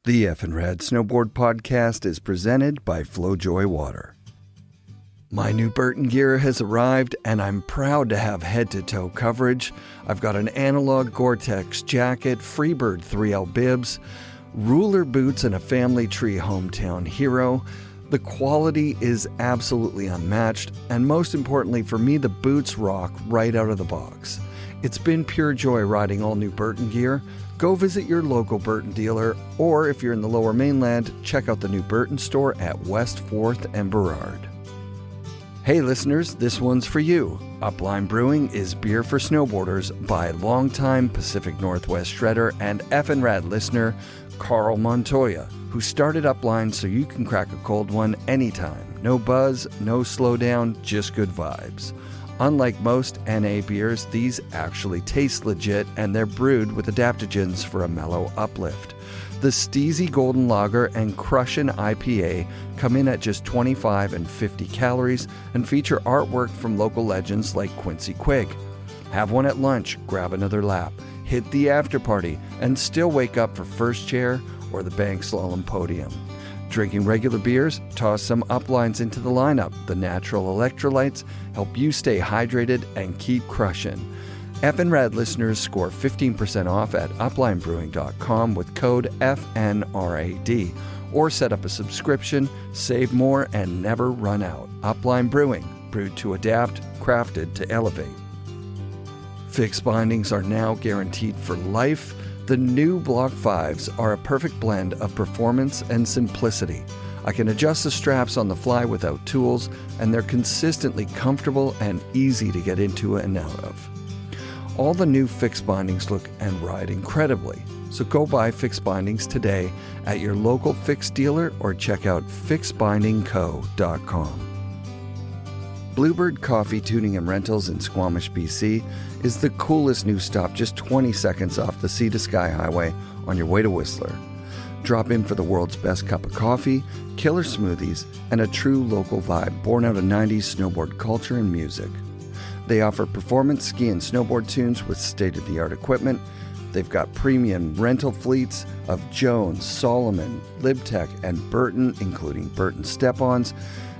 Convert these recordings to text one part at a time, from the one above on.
The FNRad Snowboard Podcast is presented by FlowJoy Water. My new Burton gear has arrived, and I'm proud to have head-to-toe coverage. I've got an analog Gore-Tex jacket, Freebird 3L bibs, ruler boots, and a family tree hometown hero. The quality is absolutely unmatched, and most importantly for me, the boots rock right out of the box. It's been pure joy riding all new Burton gear. Go visit your local Burton dealer, or if you're in the Lower Mainland, check out the new Burton store at West 4th and Burrard. Hey listeners, this one's for you. Upline Brewing is beer for snowboarders by longtime Pacific Northwest shredder and FNRad listener Carl Montoya, who started Upline so you can crack a cold one anytime. No buzz, no slowdown, just good vibes. Unlike most NA beers, these actually taste legit, and they're brewed with adaptogens for a mellow uplift. The Steezy Golden Lager and Crushin' IPA come in at just 25 and 50 calories and feature artwork from local legends like Quincy Quigg. Have one at lunch, grab another lap, hit the after party, and still wake up for first chair or the bank slalom podium. Drinking regular beers, toss some uplines into the lineup. The natural electrolytes help you stay hydrated and keep crushing. FNRad listeners score 15% off at uplinebrewing.com with code FNRAD, or set up a subscription, save more, and never run out. Upline Brewing, brewed to adapt, crafted to elevate. Fixed bindings are now guaranteed for life. The new Block 5s are a perfect blend of performance and simplicity. I can adjust the straps on the fly without tools, and they're consistently comfortable and easy to get into and out of. All the new fixed bindings look and ride incredibly, so go buy fixed bindings today at your local fixed dealer or check out fixedbindingco.com. Bluebird Coffee Tuning and Rentals in Squamish, BC is the coolest new stop just 20 seconds off the Sea to Sky Highway on your way to Whistler. Drop in for the world's best cup of coffee, killer smoothies, and a true local vibe born out of 90s snowboard culture and music. They offer performance ski and snowboard tunes with state-of-the-art equipment. They've got premium rental fleets of Jones, Solomon, Libtech, and Burton, including Burton step-ons.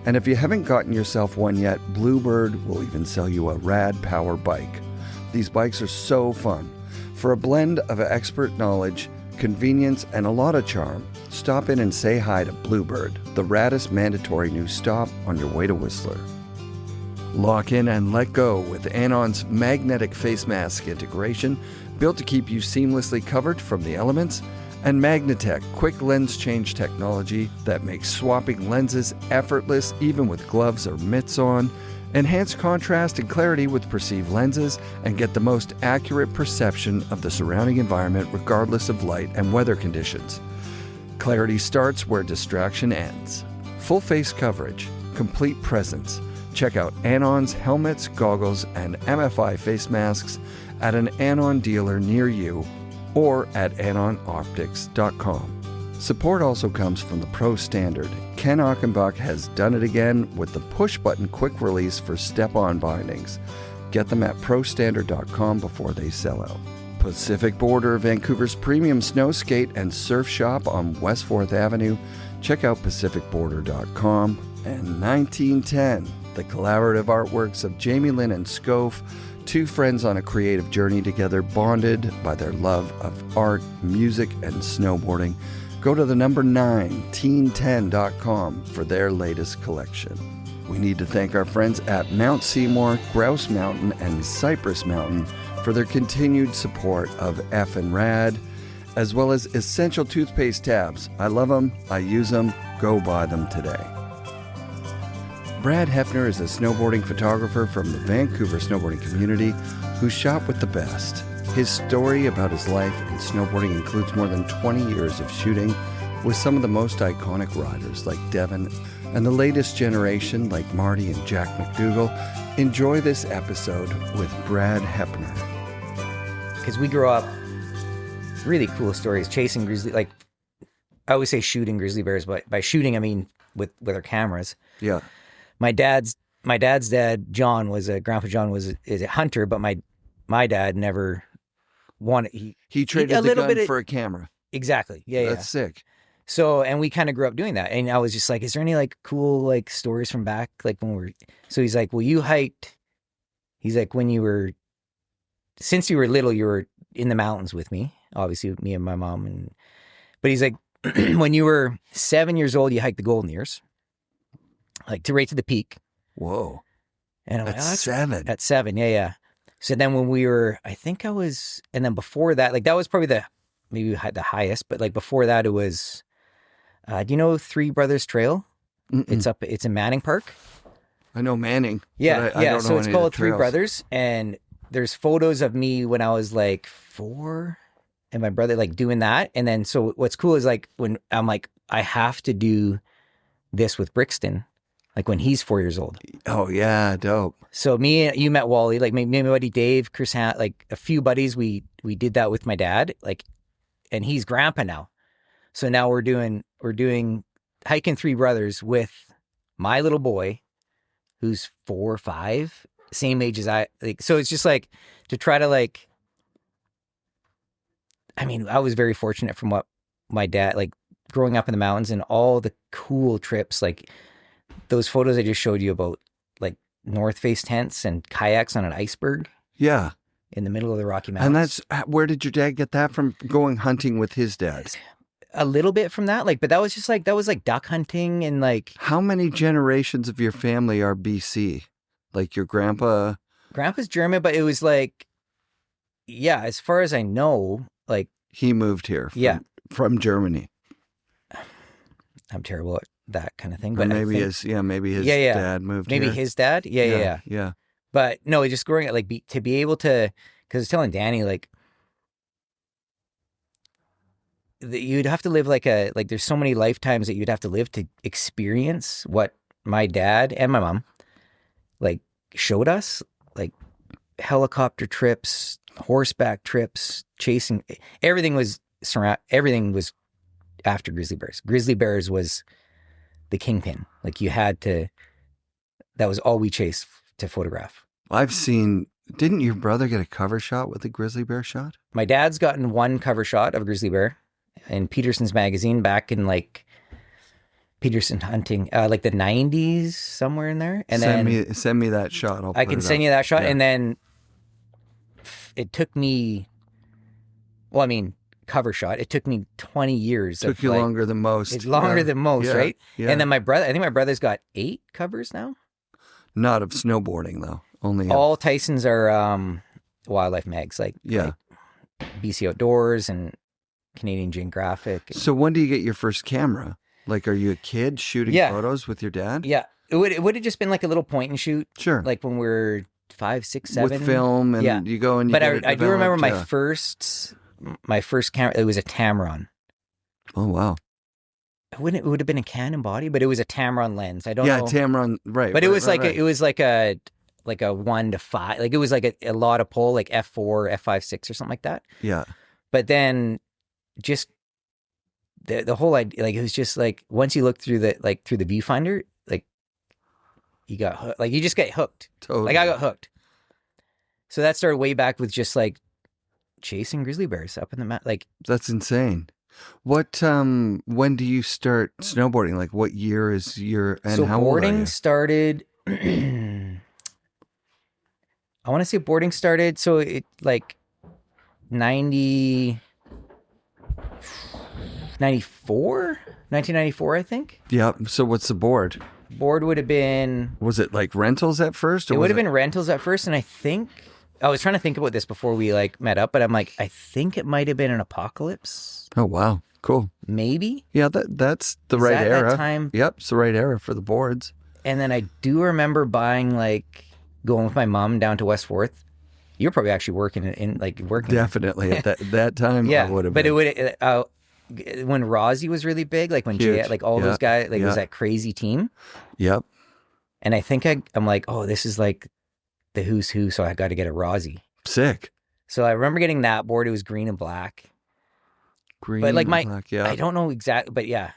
And if you haven't gotten yourself one yet, Bluebird will even sell you a rad power bike. These bikes are so fun. For a blend of expert knowledge, convenience, and a lot of charm, stop in and say hi to Bluebird, the raddest mandatory new stop on your way to Whistler. Lock in and let go with Anon's magnetic face mask integration, built to keep you seamlessly covered from the elements, and Magnatech quick lens change technology that makes swapping lenses effortless even with gloves or mitts on. Enhance contrast and clarity with perceived lenses and get the most accurate perception of the surrounding environment regardless of light and weather conditions. Clarity starts where distraction ends. Full face coverage, complete presence. Check out Anon's helmets, goggles, and MFI face masks at an Anon dealer near you or at AnonOptics.com. Support also comes from the Pro Standard. Ken Achenbach has done it again with the push-button quick release for step-on bindings. Get them at ProStandard.com before they sell out. Pacific Border, Vancouver's premium snow skate and surf shop on West 4th Avenue. Check out PacificBorder.com. And 1910, the collaborative artworks of Jamie Lynn and Scof, two friends on a creative journey together, bonded by their love of art, music, and snowboarding. Go to the number 9teen10.com for their latest collection. We need to thank our friends at Mount Seymour, Grouse Mountain, and Cypress Mountain for their continued support of FNRad, as well as Essential Toothpaste Tabs. I love them. I use them. Go buy them today. Brad Heppner is a snowboarding photographer from the Vancouver snowboarding community who shot with the best. His story about his life in snowboarding includes more than 20 years of shooting with some of the most iconic riders like Devin and the latest generation like Marty and Jack McDougall. Enjoy this episode with Brad Heppner. Because we grew up, really cool stories, chasing grizzly, like I always say shooting grizzly bears, but by shooting I mean with our cameras. Yeah. My dad's dad, John, Grandpa John is a hunter, but my dad never wanted. He traded the gun for a camera. Exactly. Yeah, That's sick. So, and we kind of grew up doing that. And I was just like, is there any like cool like stories from back like when we were, so he's like, well, you hiked, he's like, since you were little, you were in the mountains with me, obviously with me and my mom. But he's like, when you were 7 years old, you hiked the Golden Ears, like right to the peak. Whoa. And I'm At like, oh, 7. At 7. Yeah. So then when we were, I think I was, and then before that, like that was probably maybe the highest, but like before that it was, do you know Three Brothers Trail? Mm-mm. It's in Manning Park. I know Manning. Yeah. I don't So know it's any of called the Three trails. Brothers. And there's photos of me when I was like 4 and my brother like doing that. And then, so what's cool is like when I'm like, I have to do this with Brixton, like when he's 4 years old. Oh yeah, dope. So you met Wally, like me and my buddy Dave, Chris, like a few buddies. We did that with my dad, like, and he's grandpa now. So now we're doing hiking Three Brothers with my little boy, who's 4 or 5, same age as I. Like, so it's just like to try to like. I mean, I was very fortunate from what my dad, like growing up in the mountains and all the cool trips, like those photos I just showed you about, like North Face tents and kayaks on an iceberg. Yeah. In the middle of the Rocky Mountains. And where did your dad get that from? Going hunting with his dad? A little bit from that, like, but that was just like, that was like duck hunting and like. How many generations of your family are BC? Like your grandpa? Grandpa's German, but it was like, yeah, as far as I know, like. He moved here from Germany. I'm terrible at that kind of thing. But but maybe his dad moved here. Maybe his dad? Yeah. But no, just growing up, like to be able to, because I was telling Danny, like, you'd have to live like there's so many lifetimes that you'd have to live to experience what my dad and my mom like showed us, like helicopter trips, horseback trips, chasing. Everything was after grizzly bears. Grizzly bears was the kingpin. Like you had to, that was all we chased to photograph. I've seen, didn't your brother get a cover shot with a grizzly bear shot? My dad's gotten one cover shot of a grizzly bear in Peterson's magazine back in like Peterson hunting, like the 90s, somewhere in there. And send me that shot. I can send you that shot. Yeah. And then it took me, well, I mean, cover shot. It took me 20 years. Took you longer than most. It's longer than most, right? Yeah. And then I think my brother's got 8 covers now. Not of snowboarding though. Only all Tyson's are wildlife mags, like BC Outdoors and Canadian Geographic. So when do you get your first camera? Like, are you a kid shooting photos with your dad? Yeah, it would have just been like a little point and shoot. Sure. Like when we're 5, 6, 7 with film, and you go and you. But I do remember my first camera. It was a Tamron. Oh wow. It would have been a Canon body, but it was a Tamron lens. I don't know. Yeah, Tamron, right. But it was it was like a 1 to 5. Like it was like a lot of pull, like f4, f5.6 or something like that. Yeah. But then just the whole idea, like it was just like once you look through the viewfinder, like you got like you just get hooked. Totally. Like I got hooked. So that started way back with just like chasing grizzly bears up in the mountain. Like that's insane. What when do you start snowboarding? Like what year is your and how old are you? Boarding started I want to say boarding started so it like 1994 I think. Yeah, so what's the board? Board would have been, was it like rentals at first? Or it would have been rentals at first, and I think I was trying to think about this before we like met up, but I'm like, I think it might have been an Apocalypse. Oh wow, cool. Maybe. Yeah, that's the right era. That time? Yep, it's the right era for the boards. And then I do remember buying going with my mom down to West Fourth. You're probably actually working. Definitely at that time. Yeah, I would have. But it would when Rozzy was really big, like when Jay, like all those guys, like it was that crazy team. Yep. And I think I'm like, oh, this is like the who's who, so I got to get a Rozzy. Sick. So I remember getting that board. It was green and black. Green but like and black, yeah. I don't know exactly, but yeah.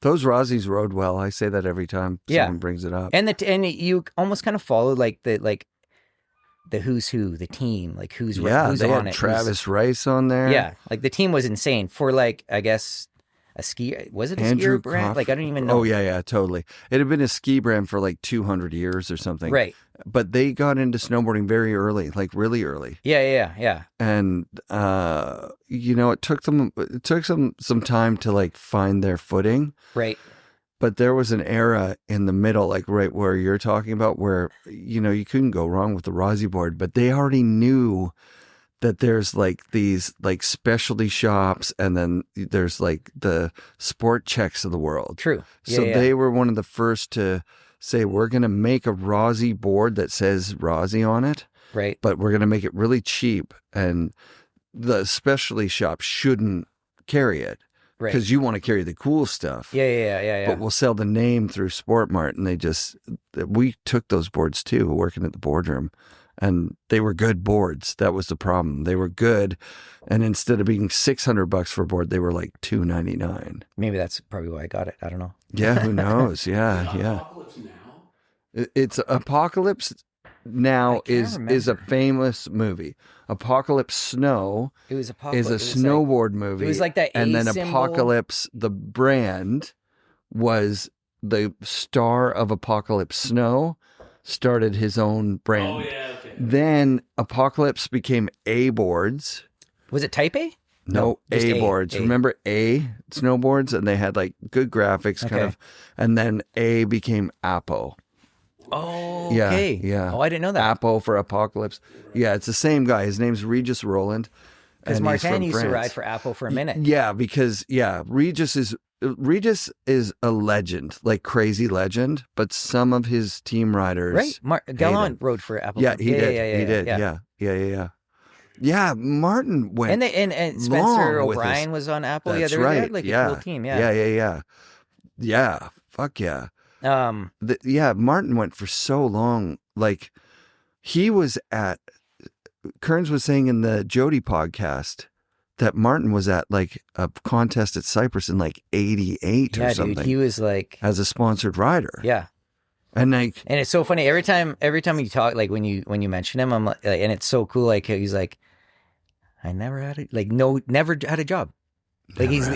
Those Rozzies rode well. I say that every time someone brings it up. And you almost kind of followed the who's who, the team, like who's they on had it. Travis Rice on there. Yeah, like the team was insane for like, I guess a ski. Was it a Andrew skier brand? Coff- Like I don't even know. Oh yeah, totally. It had been a ski brand for like 200 years or something. Right. But they got into snowboarding very early, like really early. Yeah. And it took them some time to like find their footing. Right. But there was an era in the middle, like right where you're talking about, where, you couldn't go wrong with the Rossi board, but they already knew that there's like these like specialty shops, and then there's like the Sport Checks of the world. True. So they were one of the first to say, we're going to make a Rossi board that says Rossi on it. Right. But we're going to make it really cheap, and the specialty shop shouldn't carry it. Right. Because you want to carry the cool stuff. Yeah. But we'll sell the name through Sportmart. And we took those boards too, working at the boardroom. And they were good boards. That was the problem. They were good. And instead of being $600 for a board, they were like $299. Maybe that's probably why I got it. I don't know. Yeah, who knows? Yeah. Apocalypse Now? It's Apocalypse Now is a famous movie. Apocalypse Snow It was Apocalypse. is a snowboard movie. It was like that A And then symbol. Apocalypse, the brand, was the star of Apocalypse Snow, started his own brand. Oh, yeah, okay. Then Apocalypse became A boards. Was it Type A? No, just A boards. A. Remember A snowboards? And they had like good graphics kind Okay. of. And then A became Apo. Oh, Yeah, okay. yeah. Oh, I didn't know that. Apo for Apocalypse. Yeah, it's the same guy. His name's Regis Roland. Because and he's Martin from used to France. ride for Apple for a minute. Yeah, because Regis is a legend, like crazy legend. But some of his team riders, Right? Gallant rode for Apple. Yeah, for, he did. Yeah, Martin went. And Spencer long with O'Brien was on Apple. That's They right. had like a cool team. Yeah. Fuck yeah. Um, Martin went for so long. Like he was at. Kearns was saying in the Jody podcast that Martin was at like a contest at Cypress in like 88 or something. Dude, he was like as a sponsored rider. Yeah. And like, and it's so funny every time you talk, like when you mention him, I'm like, and it's so cool. Like he's like, I never had never had a job. Like he's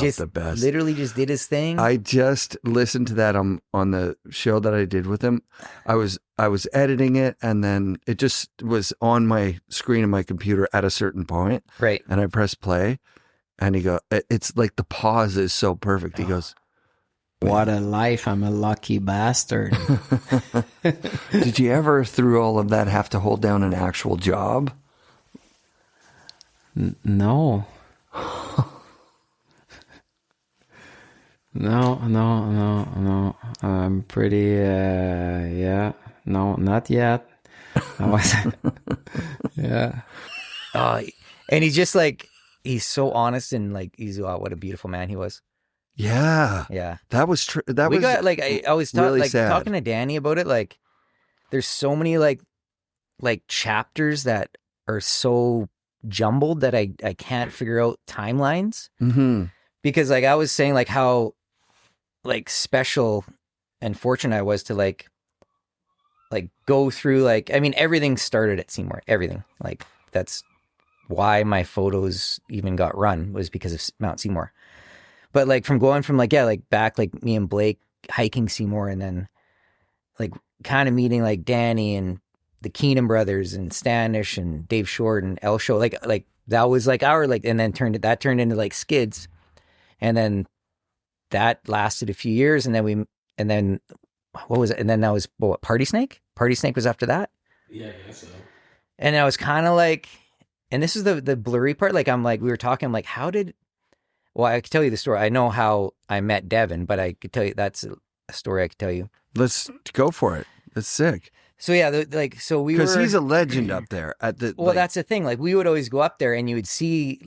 just the best. Literally just did his thing. I just listened to that on the show that I did with him. I was editing it, and then it just was on my screen of my computer at a certain point. Right. And I pressed play, and it's like the pause is so perfect. He goes, what a life. I'm a lucky bastard. did you ever, through all of that, have to hold down an actual job? No. No. I'm pretty, no, not yet. I was, yeah. And he's just like, he's so honest and like, what a beautiful man he was. Yeah. Yeah. That was true. That we was got like, I was really like sad. talking to Danny about it. Like there's so many like chapters that are so jumbled that I can't figure out timelines. Mm-hmm. Because like I was saying like how like special and fortunate I was to like go through like, I mean, everything started at Seymour, everything. Like that's why my photos even got run, was because of Mount Seymour. But like from going from back, like me and Blake hiking Seymour, and then like kind of meeting like Danny and the Keenan brothers and Stanish and Dave Short and El Show, like that was like our and then turned into like Skids. And then that lasted a few years, and then what was it? And then that was Partysnake? Partysnake was after that? Yeah, I guess so. And I was kind of like, and this is the blurry part. Like, I'm like, we were talking, I'm like, well, I could tell you the story. I know how I met Devin, but I could tell you, that's a story I could tell you. Let's go for it. That's sick. So yeah, so we were. Because he's a legend up there at the. Well, that's the thing. Like, we would always go up there, and you would see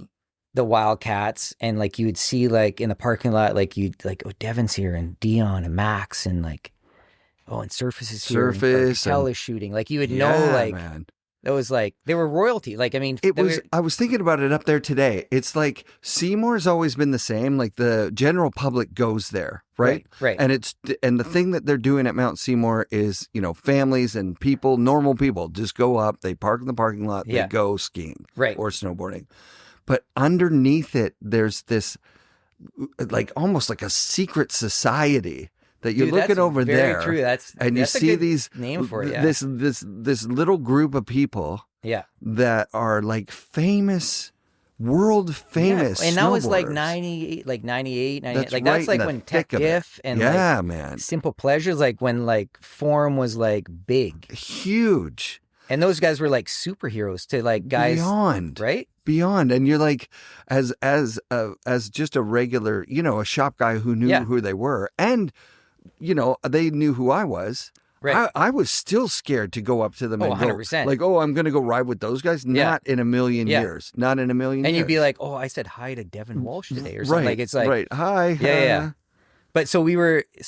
the Wildcats, and like you would see like in the parking lot, like you'd like, oh, Devin's here, and Dion and Max, and like, oh, and Surface is here. Surface and Tell is shooting. Like you would know, like, man. That was like, they were royalty. Like, I mean, I was thinking about it up there today. It's like Seymour's always been the same. Like the general public goes there, right? Right. And the thing that they're doing at Mount Seymour is, families and people, normal people just go up, they park in the parking lot, they go skiing or snowboarding. But underneath it, there's this like almost like a secret society that you're looking over very there. True. And that's you a see good these name for it. Yeah. This little group of people Yeah. that are like famous, world famous. And that was like snowboarders. 98, 98. That's Like right that's like in the when Tech thick of it. Diff and Yeah, like man. Simple Pleasures, like when like Forum was like big. Huge. And those guys were like superheroes to like guys. Beyond. Right? Beyond. And you're like, as just a regular, a shop guy who knew who they were. And, they knew who I was. Right. I was still scared to go up to them and 100%. go, like, I'm going to go ride with those guys. Not in a million years. Not in a million years. And you'd be like, I said hi to Devin Walsh today or something. Right, Like, it's like. Right. Hi. Yeah. But so it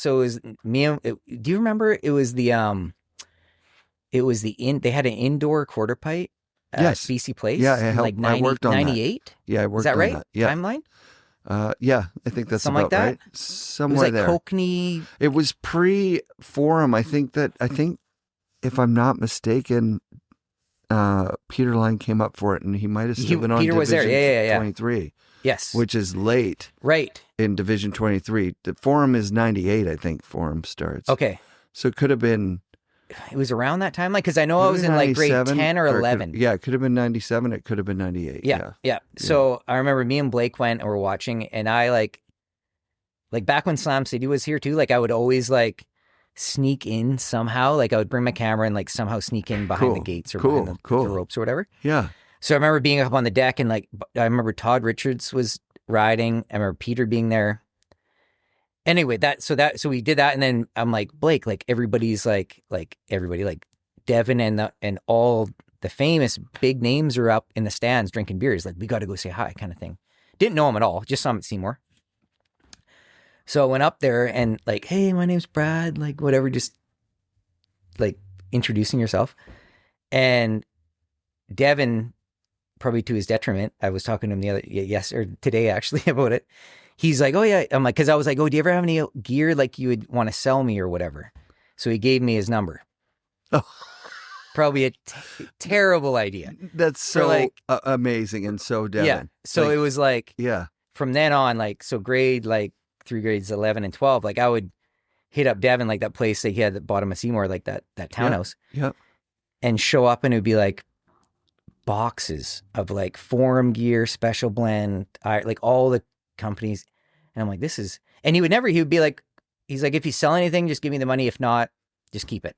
was me and, do you remember it was they had an indoor quarter pipe at BC Place? Yeah, I worked on 98? Yeah, I worked on that. Is that right? Yeah. Timeline? Yeah, I think that's Something about like that? right. It Somewhere was like there. Kokanee. It was pre-forum. I think if I'm not mistaken, Peter Line came up for it, and he might have still been on Peter was there. Division Yeah. 23. Yes. Which is late. Right. In Division 23. The forum is 98, I think forum starts. Okay. So it could have been... It was around that time? Like, because I know I was in like grade 10 or 11. It could have been 97. It could have been 98. Yeah. So I remember me and Blake went and were watching, and I like back when Slam City was here too, like I would always like sneak in somehow. Like I would bring my camera and like somehow sneak in behind the gates or behind the ropes or whatever. Yeah. So I remember being up on the deck, and like I remember Todd Richards was riding. I remember Peter being there. Anyway, so we did that, and then I'm like, Blake, like everybody's like everybody, like Devin and all the famous big names are up in the stands drinking beers. Like, we got to go say hi, kind of thing. Didn't know him at all, just saw him at Seymour. So I went up there and like, hey, my name's Brad, like whatever, just like introducing yourself. And Devin, probably to his detriment, I was talking to him today actually about it. He's like, oh yeah. I'm like, cause I was like, oh, do you ever have any gear like you would want to sell me or whatever? So he gave me his number. Oh, probably a terrible idea. That's so amazing and so Devin. Yeah. So it was like, yeah. From then on, like, so through grades 11 and 12, like I would hit up Devin, like that place that he had at the bottom of Seymour, like that townhouse. Yeah. And show up, and it would be like boxes of like Forum gear, Special Blend, like all the companies. And I'm like, and he would be like, he's like, if you sell anything, just give me the money. If not, just keep it.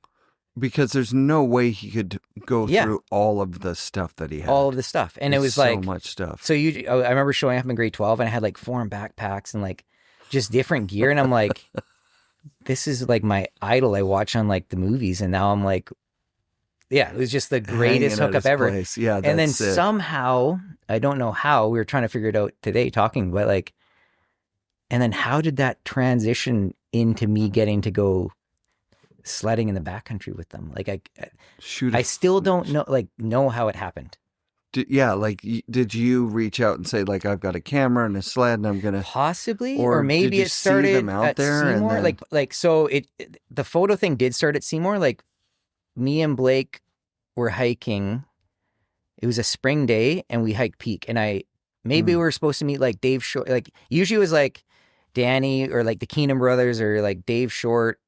Because there's no way he could go through all of the stuff that he had. All of the stuff. And it was so like, much stuff. So I remember showing up in grade 12, and I had like Forum backpacks and like just different gear. And I'm like, this is like my idol I watch on like the movies. And now I'm like, yeah, it was just the greatest hookup ever. Place. Yeah, that's and then it. somehow, I don't know how, we were trying to figure it out today talking, but like, and then how did that transition into me getting to go sledding in the backcountry with them? Like I still don't know how it happened. Did you reach out and say like, I've got a camera and a sled and I'm gonna possibly, or maybe it started them out at there Seymour. And then... So the photo thing did start at Seymour. Like me and Blake were hiking. It was a spring day, and we hiked Peak. And we were supposed to meet like Dave Short. Like usually it was like Danny or like the Keenan brothers or like Dave Short,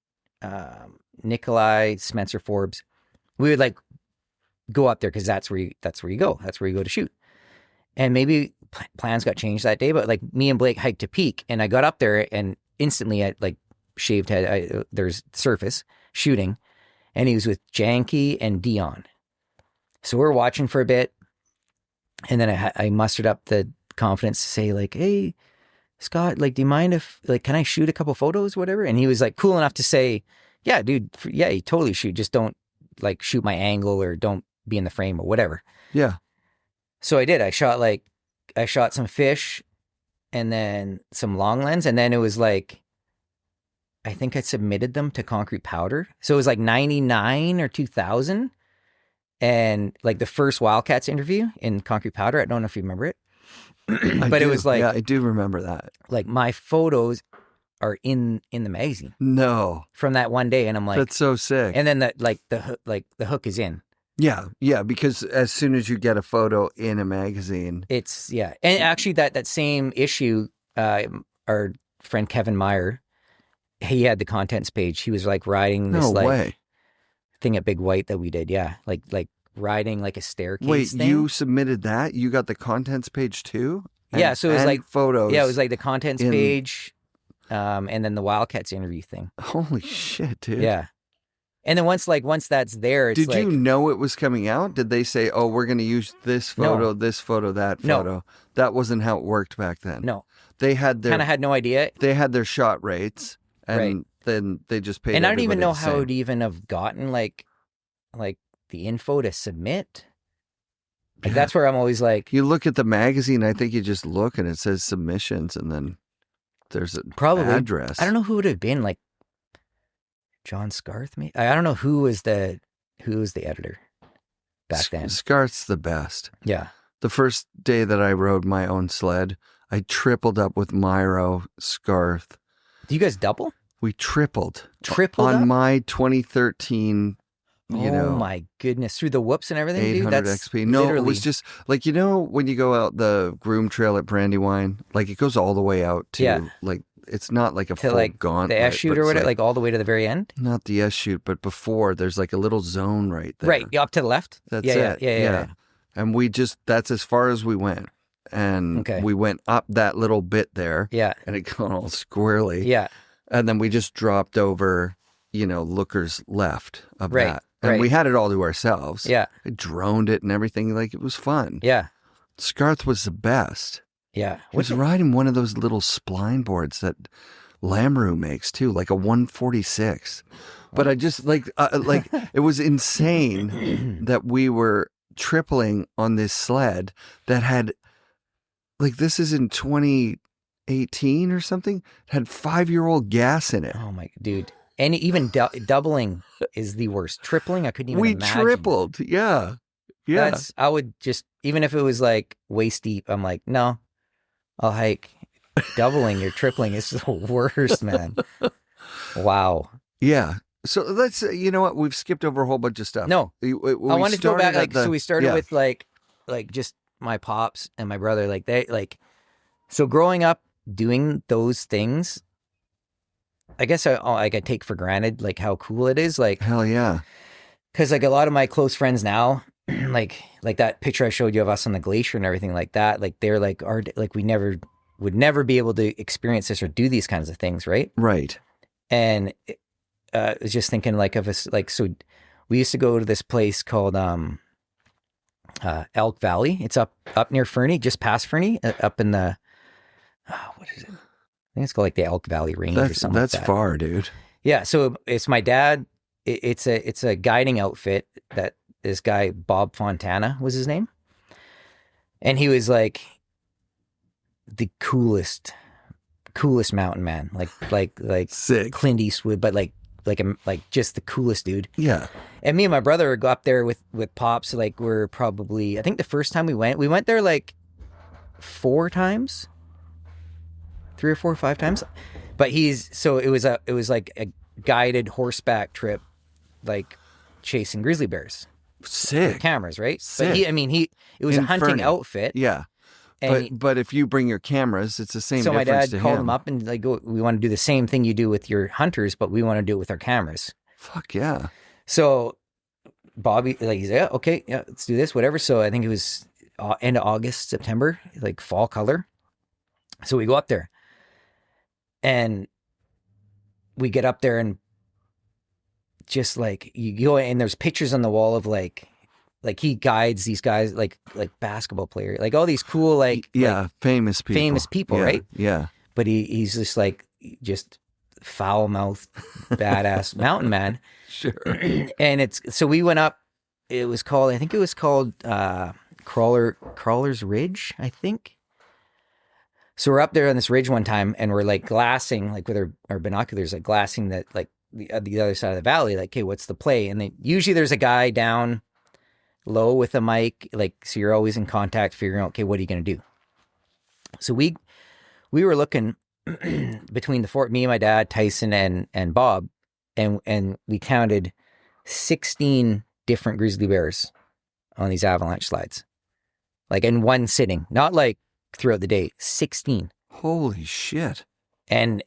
Nikolai, Spencer Forbes. We would like go up there because that's where you go. That's where you go to shoot. And maybe plans got changed that day, but like me and Blake hiked to Peak, and I got up there and instantly I like shaved head. There's surface shooting, and he was with Janky and Dion. So we're watching for a bit, and then I mustered up the confidence to say like, hey, Scott, like, do you mind if like, can I shoot a couple photos, whatever? And he was like cool enough to say, yeah, dude, yeah, you totally shoot. Just don't like shoot my angle or don't be in the frame or whatever. Yeah. So I did. I shot some fish and then some long lens. And then it was like, I think I submitted them to Concrete Powder. So it was like 99 or 2000. And like the first Wildcats interview in Concrete Powder, I don't know if you remember it, but it was like, yeah, I do remember that. Like my photos are in the magazine No, from that one day, and I'm like, that's so sick. and then the hook is in. Yeah, because as soon as you get a photo in a magazine, It's and actually that same issue, our friend Kevin Meyer, he had the contents page. He was like riding this thing at Big White that we did. Yeah, like riding like a staircase. Wait, thing. you submitted that? You got the contents page too? Yeah, so it was like photos. Yeah, it was like the contents page, and then the Wildcats interview thing. Holy shit, dude! Yeah. And then once that's there, it's Did you know it was coming out? Did they say, "Oh, we're going to use this photo, this photo, that photo"? No. That wasn't how it worked back then. No, they had kind of had no idea. They had their shot rates, and then they just paid. And I don't even know the how same. it would even have gotten like the info to submit. Like that's where I'm always like, you look at the magazine. I think you just look, and it says submissions, and then there's a address. I don't know who it would have been, like John Scarth, maybe. I don't know who was the editor back then. Scarth's the best. Yeah. The first day that I rode my own sled, I tripled up with Myro, Scarth. Do you guys double? We tripled. Tripled on up? my 2013. Oh my goodness! Through the whoops and everything, 800 dude. That's XP. No, literally... it was just like, when you go out the Groom Trail at Brandywine, like it goes all the way out to like, it's not like a full gauntlet. The S shoot or whatever, like all the way to the very end. Not the S shoot, but before there's like a little zone right there. Right, up to the left. That's it. Yeah. And that's as far as we went. And we went up that little bit there. Yeah. And it got all squirrely. Yeah. And then we just dropped over, Looker's left of Right. that. And we had it all to ourselves. Yeah. I droned it and everything. Like, it was fun. Yeah. Scarth was the best. Yeah. He was riding one of those little spline boards that Lamrou makes too, like a 146. But I just like it was insane that we were tripling on this sled that had, like, this is in 2018 or something, had 5-year-old gas in it. Oh my dude. And even doubling is the worst. Tripling, I couldn't even imagine. We tripled. Yeah. Yeah. I would just, even if it was like waist deep, I'm like, no, I'll hike. Doubling or tripling is the worst, man. Wow. Yeah. So let's, you know what? We've skipped over a whole bunch of stuff. No. I wanted to go back. So we started with like just my pops and my brother. So growing up doing those things, I guess I take for granted like how cool it is. Like, hell yeah. Because like a lot of my close friends now, like that picture I showed you of us on the glacier and everything like that, like they're like we would never be able to experience this or do these kinds of things, right? Right. And I was just thinking like of us, like, so we used to go to this place called Elk Valley. It's up near Fernie, just past Fernie, up in the what is it? I think it's called like the Elk Valley Range or something. That's like that. far, dude. Yeah, so it's my dad. It's a guiding outfit that this guy Bob Fontana was his name, and he was like the coolest mountain man, like sick Clint Eastwood, but like just the coolest dude. Yeah. And me and my brother would go up there with pops. Like we're probably, I think the first time we went there like 4 times. 3 or 4 or 5 times, but it was like a guided horseback trip, like chasing grizzly bears. Sick. With cameras, right? Sick. But it was a hunting outfit. Yeah. But if you bring your cameras, it's the same. So my difference dad to called him him up and like, we want to do the same thing you do with your hunters, but we want to do it with our cameras. Fuck yeah. So Bobby, like, he's like, yeah, okay, yeah, let's do this, whatever. So I think it was end of August, September, like fall color. So we go up there. And we get up there and just like you go and there's pictures on the wall of like he guides these guys like basketball players, like all these cool famous people, yeah, right? Yeah. But he's just like foul mouthed badass mountain man. Sure. And so we went up. I think it was called Crawler's Ridge, I think. So we're up there on this ridge one time and we're like glassing, like with our binoculars, like glassing that, like the other side of the valley, like, okay, what's the play? And usually there's a guy down low with a mic, like, so you're always in contact figuring out, okay, what are you going to do? So we were looking between me and my dad, Tyson and Bob, and we counted 16 different grizzly bears on these avalanche slides, like in one sitting, not like throughout the day, 16. Holy shit. And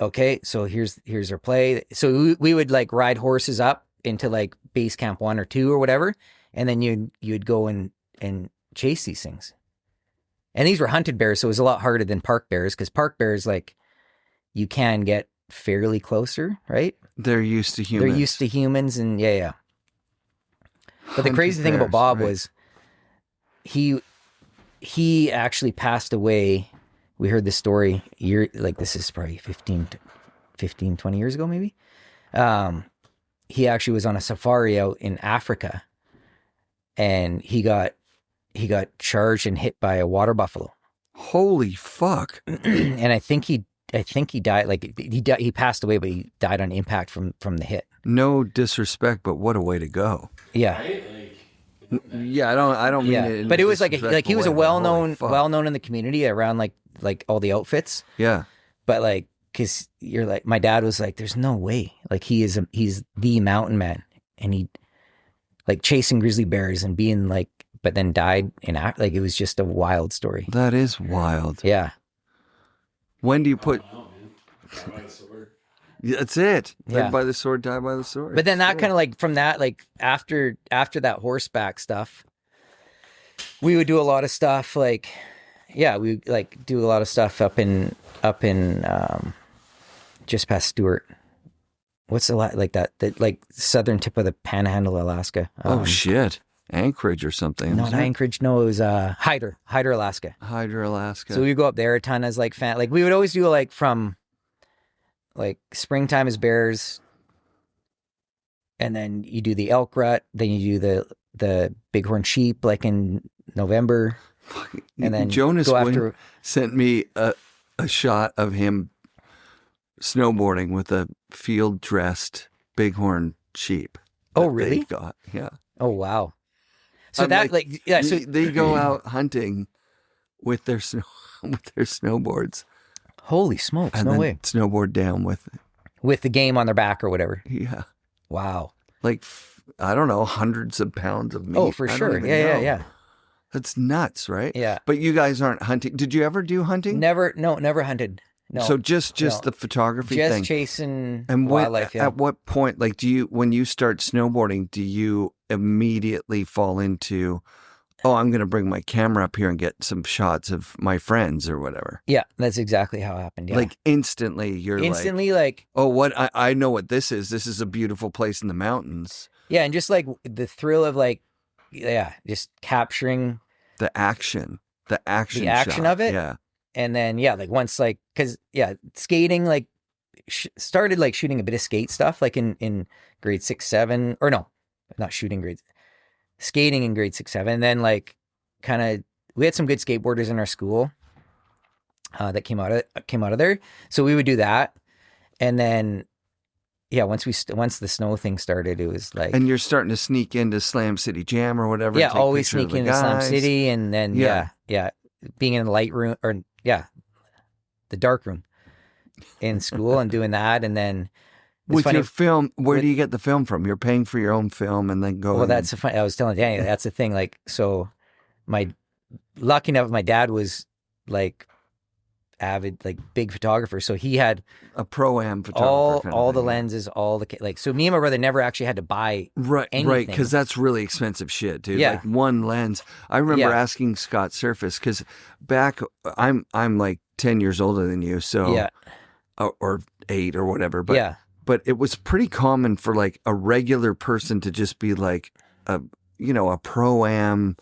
okay, so here's our play. So we would like ride horses up into like base camp 1 or 2 or whatever, and then you'd go and chase these things. And these were hunted bears, so it was a lot harder than park bears, because park bears, like, you can get fairly closer, right? They're used to humans. They're used to humans, and yeah. But the Hunted crazy thing about bears, Bob right. was he actually passed away. We heard this story this is probably 15, 20 years ago, maybe. He actually was on a safari out in Africa, and he got charged and hit by a water buffalo. Holy fuck. And I think he died, like he passed away, but he died on impact from the hit. No disrespect, but what a way to go. Yeah. Right? Like, Yeah, I don't mean it. In But it was like disrespectful he was a way, but holy well fuck. known in the community around like all the outfits. Yeah. But like, cause you're like, my dad was like, there's no way. Like he's the mountain man, and he like chasing grizzly bears and being like, but then died like, it was just a wild story. That is wild. Yeah. When do you put... oh, man. Die by the sword. That's it. Yeah. Live by the sword, die by the sword. But then that kind of like, from that, like after that horseback stuff, we would do a lot of stuff like, yeah, we like do a lot of stuff up in just past Stewart. What's the like that like southern tip of the Panhandle, Alaska? Oh shit. Anchorage or something. Not isn't it? Anchorage. No, it was Hyder, Alaska. Hyder, Alaska. So we would go up there a ton as like like we would always do like from like springtime is bears, and then you do the elk rut, then you do the bighorn sheep like in November, and then Jonas go Wynn after. sent me a shot of him snowboarding with a field dressed bighorn sheep. Oh, that really? they've got. Yeah. Oh wow! So I'm that like, yeah, so they go out hunting with their snowboards. holy smokes, And no then way, snowboard down with the game on their back or whatever. yeah, Wow. like I don't know, hundreds of pounds of meat. Oh, for I don't sure. even Yeah, know. yeah. That's nuts, right? Yeah. But you guys aren't hunting. Did you ever do hunting? Never hunted. No. So just no. the photography just thing. chasing And wildlife. Yeah. at what point, like, when you start snowboarding, do you immediately fall into, oh, I'm going to bring my camera up here and get some shots of my friends or whatever? Yeah, that's exactly how it happened. Yeah. Like instantly, you're like, oh, what? I know what this is. This is a beautiful place in the mountains. yeah, and just like the thrill of like, yeah, just capturing The action action shot. of it. Yeah. And then, yeah, like once, like, cause yeah, skating, like started like shooting a bit of skate stuff, like in grade 6, 7, or no, not shooting grades, skating in grade 6, 7. And then like kind of, we had some good skateboarders in our school that came out of there. So we would do that. And then, yeah, once the snow thing started, it was like, And you're starting to sneak into Slam City Jam or whatever. yeah, take always pictures of sneaking the into Slam guys. City, and then Yeah. yeah, being in the light room, or yeah, the dark room in school and doing that, and then it's With funny. your film, where do you get the film from? You're paying for your own film and then go. Well, that's the funny. I was telling Danny, that's the thing. Like, so lucky enough, my dad was like avid, like big photographer, so he had a pro-am photographer. all kind of all the thing, yeah. lenses, all the like. So me and my brother never actually had to buy. Right, anything. because that's really expensive shit, dude. Yeah. Like one lens. I remember Yeah. asking Scott Surface because back, I'm like 10 years older than you, so Yeah, or 8 or whatever. But yeah, but it was pretty common for like a regular person to just be like a pro-am,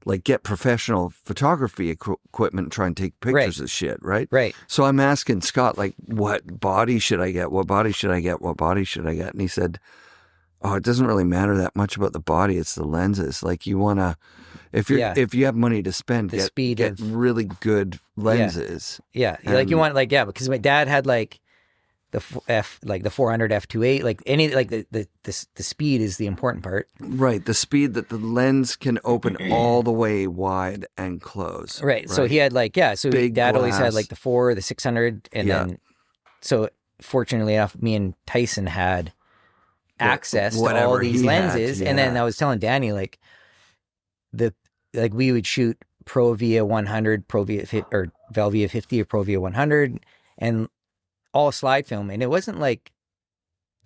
like get professional photography equipment and try and take pictures of shit, right? right. So I'm asking Scott, like, what body should I get? What body should I get? What body should I get? And he said, oh, it doesn't really matter that much about the body. It's the lenses. Like you want to, if you have money to spend, The get speed of- really good lenses. Yeah, like you And- want, like, yeah, because my dad had like like the 400 f2.8, like any like the speed is the important part. Right, the speed that the lens can open all the way wide and close. Right. So he had like so Big Dad always had glass. like the 4, the 600, and then so fortunately enough, me and Tyson had access to all whatever these he had, lenses, and then yeah. I was telling Danny like we would shoot Pro Via 100, Pro Via or Vel Via 50 or Pro Via 100, and all slide film, and it wasn't like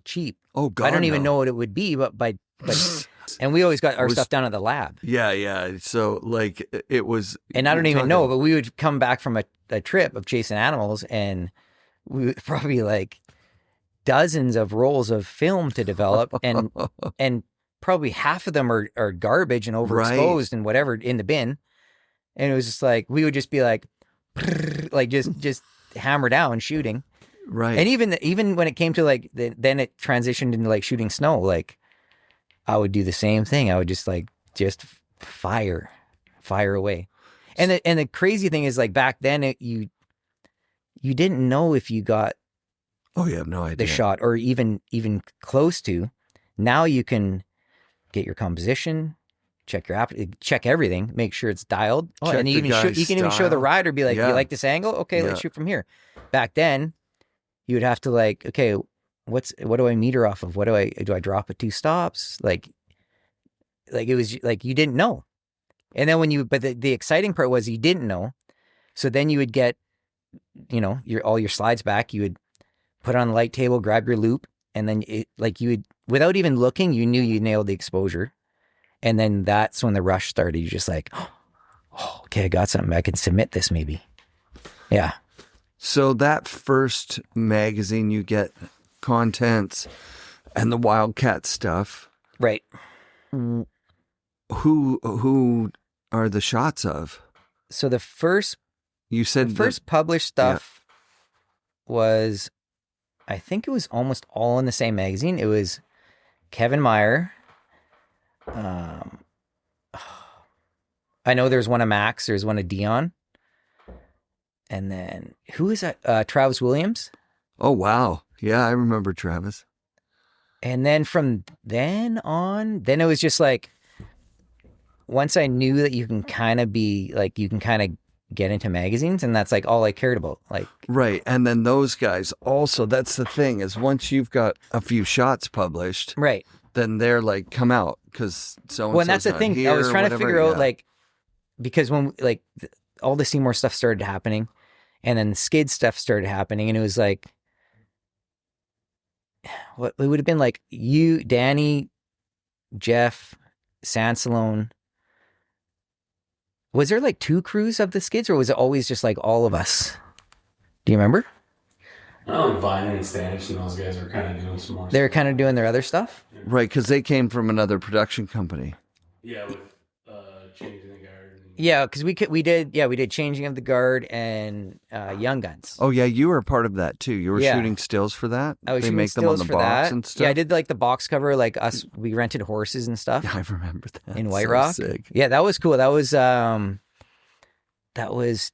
cheap. Oh God, I don't even no. know what it would be, but and we always got our stuff done at the lab. Yeah. So like it was, And I don't you're even talking- know, but we would come back from a trip of chasing animals, and we would probably like dozens of rolls of film to develop, and probably half of them are garbage and overexposed and whatever in the bin. And it was just like we would just be like just hammer down shooting. Right. And even when it came to like then it transitioned into like shooting snow, like I would do the same thing. I would just fire away. And the crazy thing is like back then you didn't know if you got you have no idea. the shot or even close to. Now you can get your composition, check your app, check everything, make sure it's dialed. Oh, Check and you the can guy's even show the style. rider, be like, Yeah. you like this angle? Okay, let's shoot from here. Back then, you would have to like, okay, what do I meter off of? Do I drop at 2 stops? Like it was like you didn't know. And then but the exciting part was you didn't know. So then you would get, all your slides back. You would put it on the light table, grab your loop, and then you would, without even looking, you knew you nailed the exposure. And then that's when the rush started. You're just like, oh, okay, I got something. I can submit this maybe. Yeah. So that first magazine, you get contents and the Wildcat stuff. Right. Who are the shots of? So the first You said published stuff was, I think it was almost all in the same magazine. It was Kevin Meyer. I know there's one of Max. There's one of Dion. And then who is that? Travis Williams. Oh, wow. Yeah, I remember Travis. And then from then on, then it was just like, once I knew that you can kind of get into magazines, and that's like all I cared about. Like, Right. And then those guys also, that's the thing, is once you've got a few shots published, right. then they're like, come out, because so Well, and that's the thing. I was trying to figure out, like, because when all the Seymour stuff started happening, and then the Skids stuff started happening, and it was like, what it would have been like you, Danny, Jeff, Sansalone. Was there like 2 crews of the Skids, or was it always just like all of us? Do you remember? Vine and Standish and those guys are kind of doing some more They were stuff. kind of doing their other stuff. Right, because they came from another production company. Yeah, with changing the guard. Yeah, because we did Changing of the Guard and Young Guns. Oh, yeah, you were a part of that, too. You were Yeah. shooting stills for that? I was they shooting make them on stills the for box that. and stuff? Yeah, I did like the box cover, like us. We rented horses and stuff. Yeah, I remember that. In White So Rock. sick. Yeah, that was cool. That was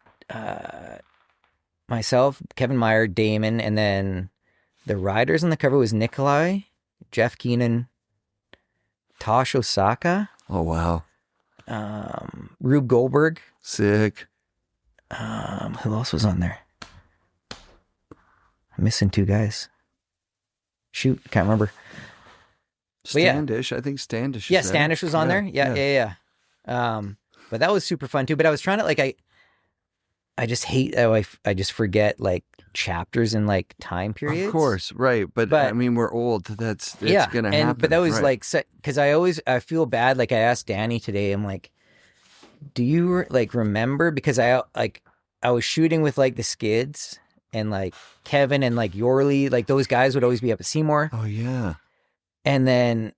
myself, Kevin Meyer, Damon, and then the riders on the cover was Nikolai, Jeff Keenan, Tosh Osaka, Oh, wow. Rube Goldberg. Sick. Who else was on there? I'm missing 2 guys. Shoot, can't remember. But yeah. Standish. I think Standish. Yeah, is there. Standish was on there. Yeah. But that was super fun too. But I was trying to I just hate how I just forget like chapters and like time periods. Of course, right. But I mean, we're old. It's going to happen. But that was right. because I feel bad. Like I asked Danny today, I'm like, do you like remember? Because I was shooting with like the Skids and like Kevin and like Yorley, like those guys would always be up at Seymour. Oh, yeah. And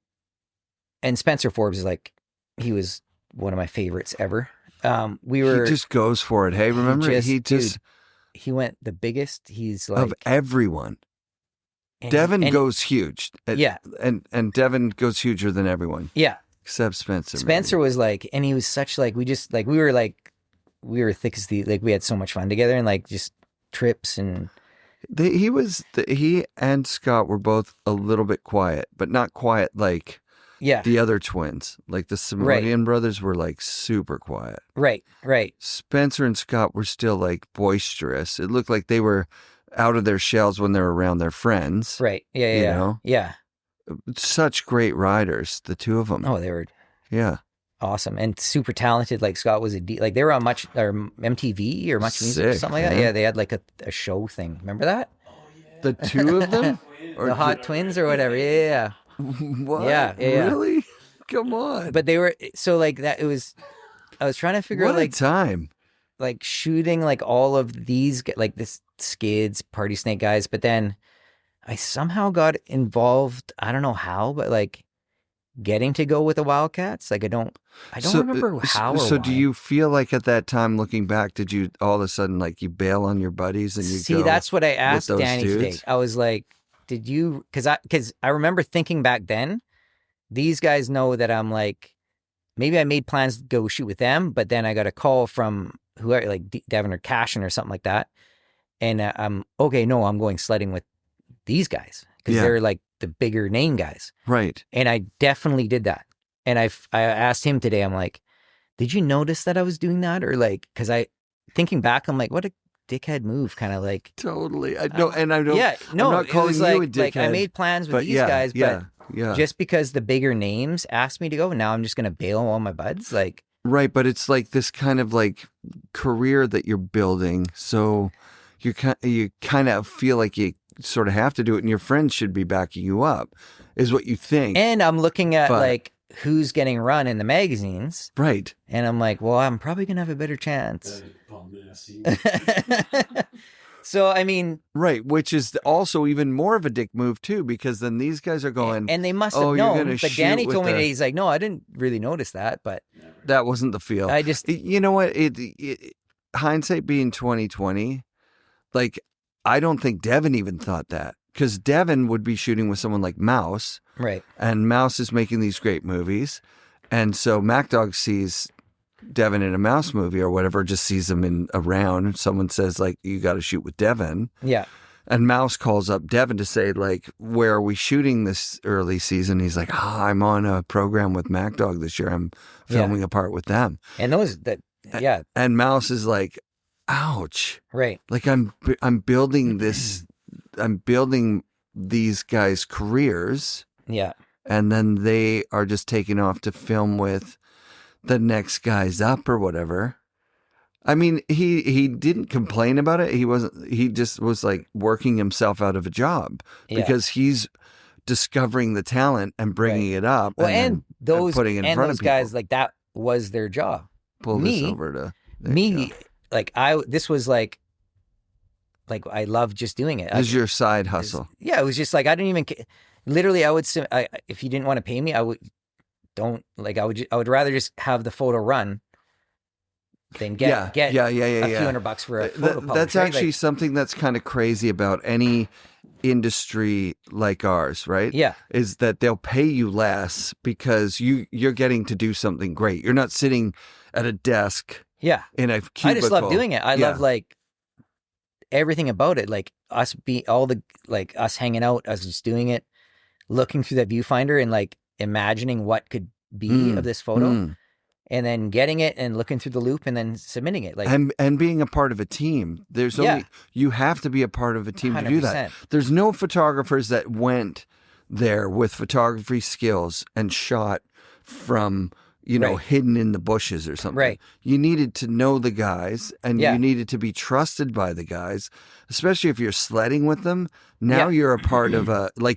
Spencer Forbes is like, he was one of my favorites ever. He just goes for it. Hey, remember? Dude, he went the biggest. He's like, of everyone. and- Devin and- goes huge. Yeah. And Devin goes huger than everyone. Yeah. Except Spencer. Spencer was like, and he was such like, we were thick as the, like we had so much fun together and like just trips and He and Scott were both a little bit quiet, but not quiet like Yeah. the other twins. Like the Simonian brothers were like super quiet. Right. Spencer and Scott were still like boisterous. It looked like they were out of their shells when they were around their friends. Right. Yeah. You Yeah. know? Yeah. Such great riders, the two of them. Oh, they were Yeah. awesome and super talented. Like Scott was like they were on MTV or Much Music or Sick, something like that. man. Yeah, they had like a show thing. Remember that? The two of them? Or The Hot Twins or whatever. Yeah. What? Yeah. Really? Come on. But they were so like that. It was. I was trying to figure What out a like time. like shooting like all of these like this Skids, Partysnake guys, but then I somehow got involved. I don't know how, but like getting to go with the Wildcats. Like I don't remember how. Or So why. do you feel like at that time, looking back, did you all of a sudden like you bail on your buddies and you see? go That's what I asked those Danny today. dudes? I was like, "Did you?" Because I remember thinking back then, these guys know that I'm like, maybe I made plans to go shoot with them, but then I got a call from whoever, like Devin or Cashin or something like that, and I'm okay. No, I'm going sledding with these guys because Yeah. they're like the bigger name guys. Right. And I definitely did that. And I asked him today, I'm like, did you notice that I was doing that? Or like, because thinking back, I'm like, what a dickhead move, kind of like. Totally. I don't. And I don't. Yeah, no, I'm not it calling was you like, a dickhead. I made plans with but these yeah, guys, yeah, but yeah. just because the bigger names asked me to go, now I'm just going to bail on all my buds. Like, Right, but it's like this kind of like career that you're building. So you kind of feel like you sort of have to do it, and your friends should be backing you up, is what you think. and I'm looking at But- like who's getting run in the magazines, Right. and I'm like, well, I'm probably going to have a better chance. So, I mean, Right, which is also even more of a dick move too, because then these guys are going, and they must have "Oh, you're known. gonna But shoot Danny with told me the-" that he's like, no, I didn't really notice that, but that wasn't the feel. I just, You know what? Hindsight being 2020, like I don't think Devin even thought that, because Devin would be shooting with someone like Mouse, right. and Mouse is making these great movies, and so MacDog sees Devin in a Mouse movie or whatever, just sees him around. Someone says like, you got to shoot with Devin. Yeah. And Mouse calls up Devin to say like, where are we shooting this early season? He's like, I'm on a program with MacDog this year. I'm filming a part with them. And yeah, And Mouse is like, ouch. right. Like I'm building this, I'm building these guys' careers, Yeah. and then they are just taking off to film with the next guys up or whatever. I mean, he didn't complain about it. He just was like working himself out of a job because he's discovering the talent and bringing it up. Well, and then those putting it in front those of people. guys, like that was their job. Pull this over to Me, like this was like I love just doing it. This is your side hustle. Yeah, it was just like I didn't even literally. I would say if you didn't want to pay me, I would I would rather just have the photo run than get a few $100 for a photo publish, That's right? actually Like, something that's kind of crazy about any industry like ours, right? Yeah. Is that they'll pay you less because you're getting to do something great. You're not sitting at a desk yeah. in a cubicle. I just love doing it. I love like everything about it. Like us us hanging out, us just doing it, looking through that viewfinder and like imagining what could be of this photo and then getting it and looking through the loop and then submitting it. Like and being a part of a team. There's only you have to be a part of a team to do that. 100%. There's no photographers that went there with photography skills and shot from hidden in the bushes or something. Right. You needed to know the guys and you needed to be trusted by the guys, especially if you're sledding with them. Now you're a part of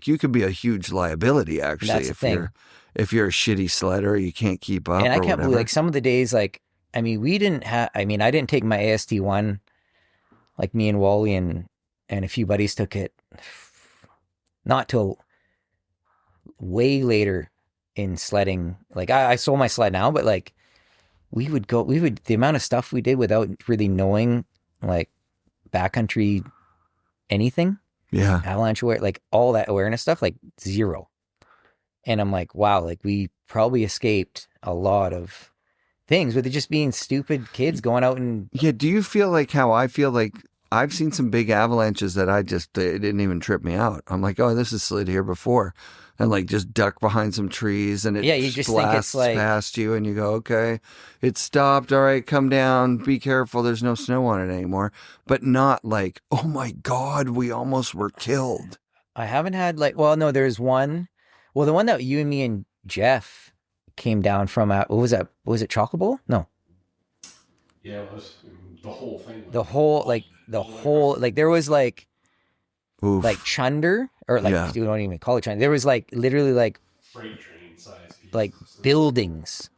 you could be a huge liability actually. That's the thing. If you're a shitty sledder, you can't keep up. And I or can't whatever. believe some of the days, I didn't take my AST1, like me and Wally and a few buddies took it not till way later in sledding. Like I sold my sled now, but like the amount of stuff we did without really knowing like backcountry anything, avalanche aware, like all that awareness stuff, like zero. And I'm like, wow, like we probably escaped a lot of things with it just being stupid kids going out and... Yeah, do you feel like how I feel like I've seen some big avalanches that it didn't even trip me out. I'm like, oh, this has slid here before. And like just duck behind some trees and it you just think it's blasts like past you and you go, okay, it stopped. All right, come down. Be careful. There's no snow on it anymore. But not like, oh my God, we almost were killed. I haven't had no, there's one. Well, the one that you and me and Jeff came down from what was that? Was it Chocolate Bowl? No. Yeah, it was the whole thing. The whole, there was like Oof. chunder or Yeah. we don't even call it chunder. There was literally Freight train size pieces. like buildings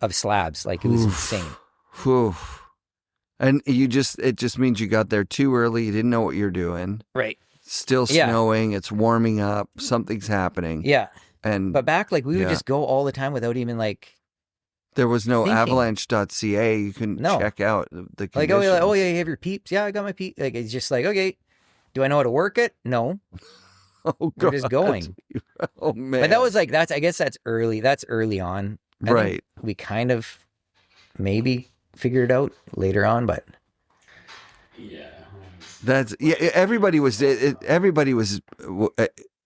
of slabs. Like it was insane. Whew. And it just means you got there too early. You didn't know what you're doing. Right. Still Yeah. snowing. It's warming up. Something's happening. Yeah. And But back, we would just go all the time without even there was no thinking. avalanche.ca. You couldn't check out the conditions. oh yeah, you have your peeps. Yeah, I got my peeps. Like, it's just okay. Do I know how to work it? No. Oh, We're just going. Oh man. But that was I guess that's early. That's early on. I think right. we kind of maybe figured it out later on, but Yeah. Everybody was.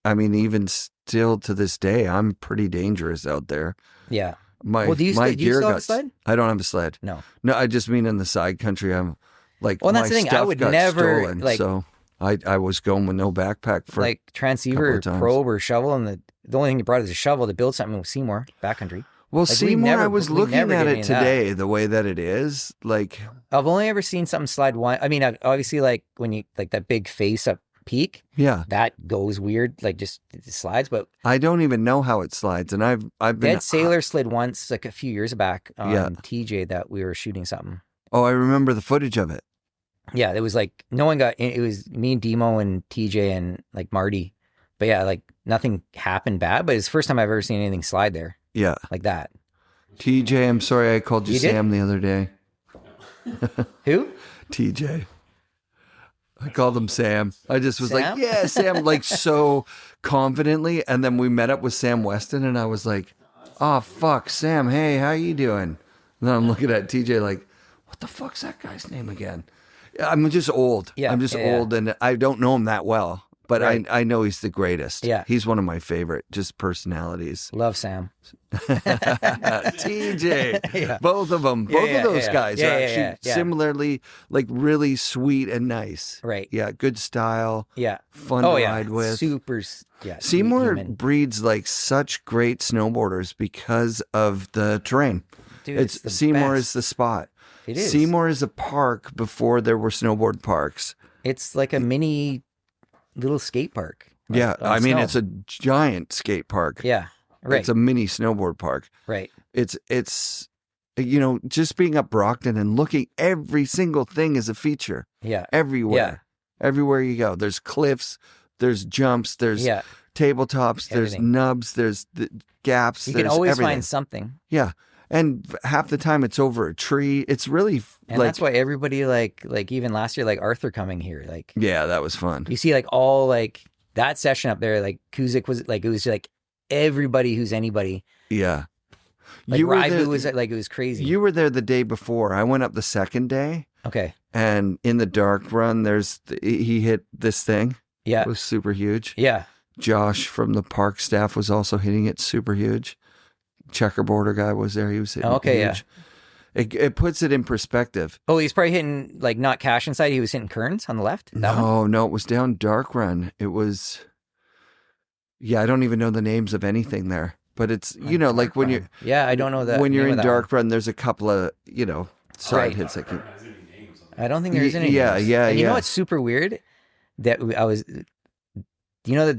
I mean, even still to this day, I'm pretty dangerous out there. yeah. My Well, do you gear still have a got. sled? I don't have a sled. No. No, I just mean in the side country. I'm like, Well, my that's the thing. I stuff would got never, stolen, so I was going with no backpack for transceiver, couple of times. probe, or shovel, and the only thing you brought is a shovel to build something with Seymour backcountry. Well, Seymour, I was looking at did any it of that. today, the way that it is, like, I've only ever seen something slide one. I mean, obviously, when you that big face up peak, yeah, that goes weird, just it slides. But I don't even know how it slides, and I've been. Dead Sailor slid once, a few years back on Yeah. TJ that we were shooting something. Oh, I remember the footage of it. Yeah, it was no one got. It was me and Demo and TJ and Marty, but yeah, nothing happened bad. But it's the first time I've ever seen anything slide there Yeah, like that. TJ, I'm sorry I called you You did? Sam the other day. Who? TJ. I called him Sam. I just was Sam? like, yeah, Sam, so confidently. And then we met up with Sam Weston, and I was like, oh, fuck, Sam, hey, how you doing? And then I'm looking at TJ like, what the fuck's that guy's name again? I'm just old. Yeah, I'm just yeah. old, and I don't know him that well. But Right. I know he's the greatest. Yeah. He's one of my favorite, just personalities. Love Sam. TJ. Yeah. Both of them. Yeah, Both yeah, of those yeah. guys Yeah, are yeah, actually yeah. similarly, really sweet and nice. Right. Yeah, good style. Yeah. Fun to ride with. Super. Yeah. sweet Seymour human. breeds such great snowboarders because of the terrain. Dude, it's the Seymour best. is the spot. It is. Seymour is a park before there were snowboard parks. It's like a mini little skate park. Yeah, on I mean snow. it's a giant skate park. Yeah. Right. It's a mini snowboard park. right. It's just being up Brockton and looking, every single thing is a feature. Yeah. Everywhere. Everywhere you go. There's cliffs, there's jumps, there's Yeah. tabletops, there's Everything. nubs, there's gaps, You there's can always everything. find something. Yeah. And half the time it's over a tree. It's really And that's why everybody even last year, Arthur coming here, yeah, that was fun. you see all that session up there, Kuzik was it was everybody who's anybody. Yeah. Raibu was it was crazy. You were there the day before. I went up the second day, okay. and in the dark run, he hit this thing. Yeah. It was super huge. Yeah. Josh from the park staff was also hitting it super huge. Checkerboarder guy was there. He was hitting Okay, it huge. It puts it in perspective. Oh, he's probably hitting not Cash inside. He was hitting Kearns on the left. That one? No, it was down dark run. It was, I don't even know the names of anything there. But it's, when you're, Yeah, I don't know that. when you're name in of that dark run, there's a couple of, side Right. hits that can, Has any names on it? one. I don't think there's any. Yeah, names. yeah, And you know yeah. what's super weird? That I was. Do you know that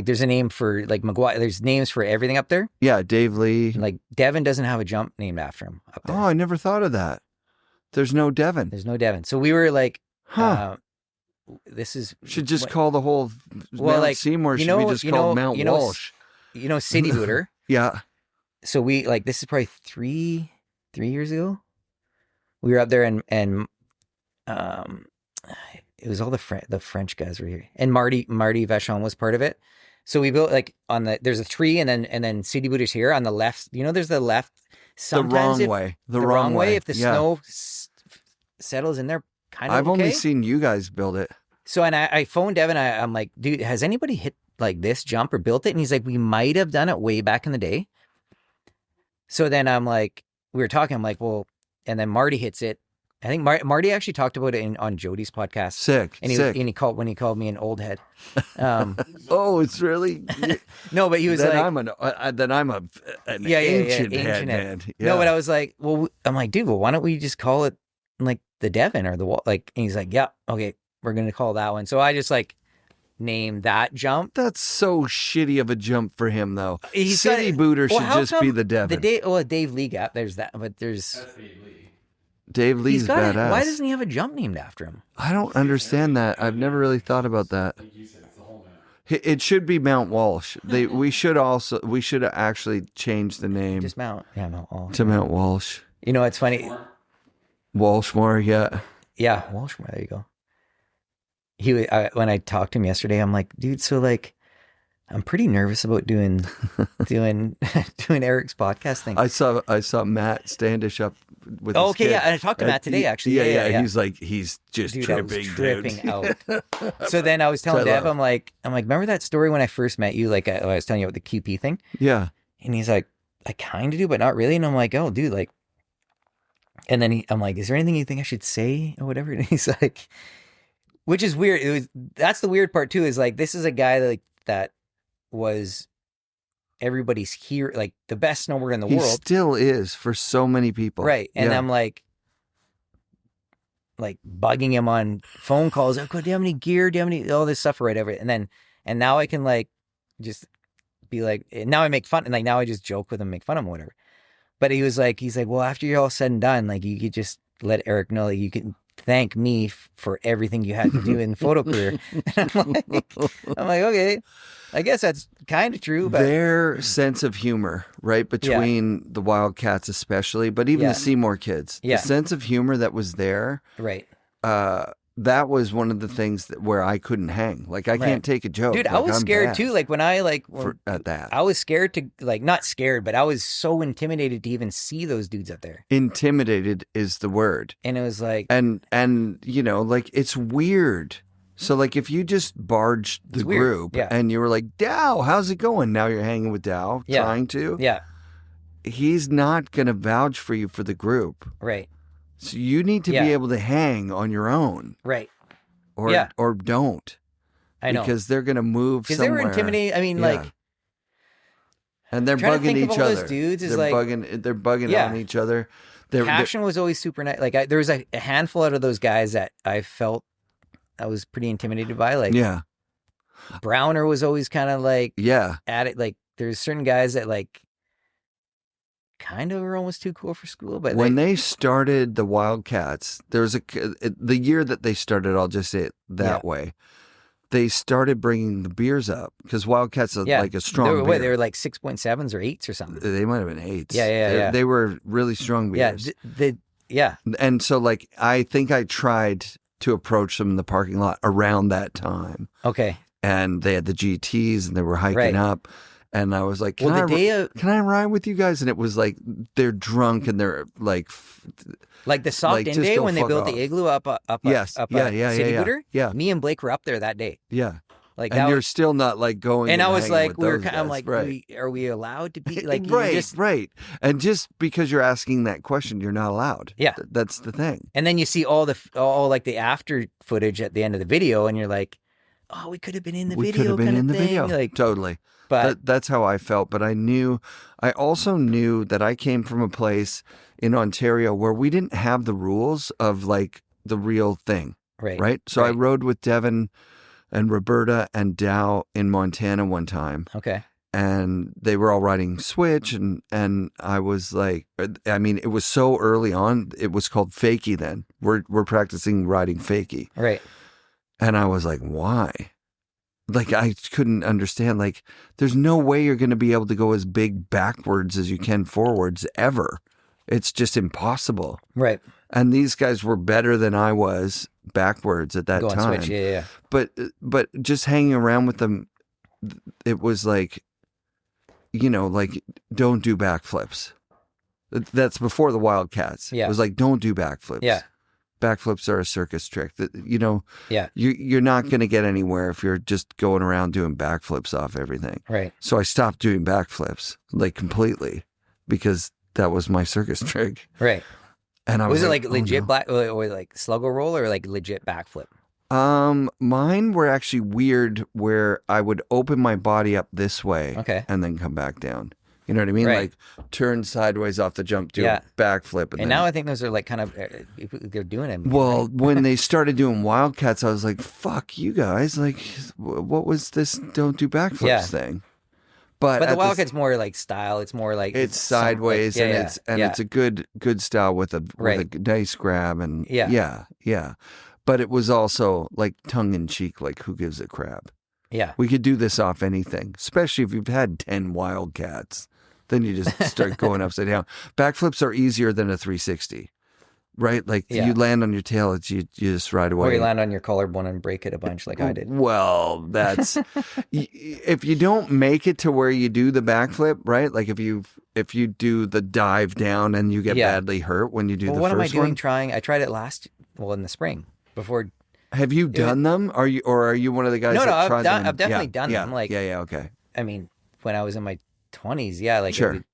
there's a name for McGuire? There's names for everything up there. yeah, Dave Lee. Devin doesn't have a jump named after him up there. Oh, I never thought of that. There's no Devon. There's no Devin. So we were Huh. this is Should just what- call the whole Mount Seymour should be just called Mount Walsh. City Booter. Yeah. So we this is probably three years ago. We were up there and it was all the French guys were here, and Marty Vachon was part of it. So we built there's a tree, and then City Booters here on the left. There's the left. Sometimes the wrong way. the wrong way. If the snow settles in there kind of I've okay. only seen you guys build it. So, and I phoned Devin. I'm like, dude, has anybody hit like this jump or built it? And he's like, we might have done it way back in the day. So then I'm like, we were talking. I'm like, well, and then Marty hits it. I think Marty actually talked about it on Jody's podcast. Sick. And he called me an old head. Oh, it's really no, but he was then like, I'm an ancient head, man. Yeah. No, but I was like, well, I'm like, dude, well, why don't we just call it like the Devon or the wall? Like, and he's like, yeah, okay, we're gonna call that one. So I just like named that jump. That's so shitty of a jump for him, though. He's City Booter should just be the Devon. Dave Lee got there's that, but there's. That's Dave Lee. Dave Lee's badass. Why doesn't he have a jump named after him? I don't understand that. I've never really thought about that. Like you said, it's the whole map. It should be Mount Walsh. We should actually change the name Just Mount Walsh. to Mount Walsh. You know, it's funny. Walshmore, yeah. Yeah, Walshmore. There you go. When I talked to him yesterday, I'm like, dude, so like, I'm pretty nervous about doing Eric's podcast thing. I saw Matt Standish up with. Oh, his okay, kid. yeah, and I talked to Matt today actually. Yeah. He's like, he's just Dude, tripping, I was tripping out. So then I was telling Dev, I'm like, remember that story when I first met you? Like I was telling you about the QP thing. Yeah. And he's like, I kind of do, but not really. And I'm like, oh, dude, like. And then I'm like, is there anything you think I should say or whatever? And he's like, which is weird. That's the weird part too. Is like, this is a guy that was everybody's here, like the best snowboarder in the world. He still is for so many people. Right. And yeah. I'm like bugging him on phone calls. Like, oh, do you have any gear? Do you have any, all this stuff or whatever? And now I can like, just be like, now I make fun. And like, now I just joke with him, make fun of him, whatever. But he's like, well, after you're all said and done, like you could just let Eric know that you can thank me for everything you had to do in photo career. And I'm like, okay. I guess that's kind of true, but their sense of humor, right, between the Wildcats especially, but even the Seymour kids, the sense of humor that was there, right? That was one of the things where I couldn't hang. Like I can't take a joke, dude. Like, I was I'm scared bad too. Like when I at that, I was scared to not scared, but I was so intimidated to even see those dudes up there. Intimidated is the word, and it was like, and you know, like it's weird. So, like, if you just barged the group and you were like, Dow, how's it going? Now you're hanging with Dow, trying to. Yeah. He's not going to vouch for you for the group. Right. So you need to be able to hang on your own. Right. Or don't. I know. Because they're going to move somewhere. Because they were intimidating. I mean, like. And they're bugging each other. Those dudes is they're bugging on each other. Passion was always super nice. Like, there was a handful out of those guys that I felt I was pretty intimidated by. Like, Browner was always kind of like, at it. Like, there's certain guys that like kind of were almost too cool for school. But when they started the Wildcats, there was the year that they started, I'll just say it that way. They started bringing the beers up because Wildcats are like a strong beer. They were like 6.7s or 8s or something. They might have been 8s. Yeah. They were really strong beers. Yeah. And so, like, I think I tried to approach them in the parking lot around that time. Okay. And they had the GTs and they were hiking up. And I was like, can I ride with you guys? And it was like, they're drunk and they're like the soft in day when they built the igloo up City Booter. Yeah. Me and Blake were up there that day. Yeah. Like, and you're still not like going. And I was like, I'm like, are we allowed to be like, right. And just because you're asking that question, you're not allowed. Yeah. That's the thing. And then you see all like the after footage at the end of the video and you're like, oh, we could have been in the video. We could have been in the video. Like, totally. But that's how I felt. But I also knew that I came from a place in Ontario where we didn't have the rules of like the real thing. Right. So I rode with Devin and Roberta and Dow in Montana one time. Okay. And they were all riding Switch. And I was like, I mean, it was so early on. It was called Fakie then. We're practicing riding Fakie. Right. And I was like, why? Like, I couldn't understand. Like, there's no way you're going to be able to go as big backwards as you can forwards ever. It's just impossible. Right. And these guys were better than I was backwards at that time. Switch, yeah. But just hanging around with them, it was like, you know, like, don't do backflips. That's before the Wildcats. Yeah. It was like, don't do backflips. Yeah. backflips are a circus trick. That Yeah. you're not going to get anywhere if you're just going around doing backflips off everything. Right. So I stopped doing backflips like completely because that was my circus trick. Right. And I Was it like, like legit black or like sluggo roll or like legit backflip? Mine were actually weird where I would open my body up this way and then come back down. You know what I mean? Right. Like turn sideways off the jump, do a backflip. And then, now I think those are like kind of, they're doing it. well, when they started doing Wildcats, I was like, fuck you guys. Like, what was this don't do backflips thing? But the Wildcat's more like style. It's more like it's sideways it's a good style with a nice grab and yeah. But it was also like tongue in cheek, like who gives a crap? Yeah. We could do this off anything, especially if you've had 10 Wildcats. Then you just start going upside down. Backflips are easier than a 360, right? Like you land on your tail, you just ride away. Or you land on your collarbone and break it a bunch like I did. Well, that's if you don't make it to where you do the backflip, right? Like if you do the dive down and you get badly hurt when you do the first one. What am I doing? I tried it in the spring before. Have you done them? Are you one of the guys? No, tried them? I've definitely done them. Like okay. I mean, when I was in my 20s, like sure.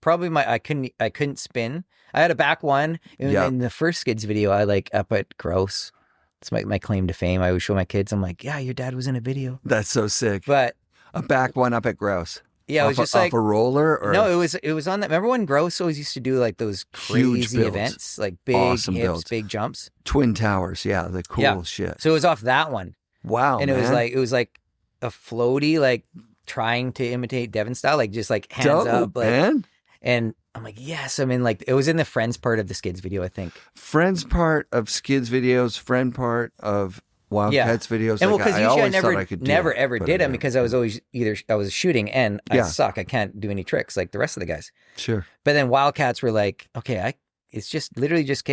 Probably I couldn't spin. I had a back one in the first Skids video. I like up at Grouse. It's my claim to fame. I always show my kids. I'm like, yeah, your dad was in a video. That's so sick. But a back one up at Grouse. Yeah, it was just like off a roller. Or? No, it was on that. Remember when Grouse always used to do like those crazy events, like big awesome hips, builds. big jumps, Twin Towers. Yeah, the cool shit. So it was off that one. Wow, and man. it was like a floaty, like trying to imitate Devon style, like just like hands up, like. Man. And I'm like, yes. I mean, like it was in the Friends part of the Skids video, I think. Friends part of Skids videos, friend part of Wildcats videos. And like, because I usually never ever did them because I was always I was shooting and I suck. I can't do any tricks like the rest of the guys. Sure. But then Wildcats were like, okay, it's just literally just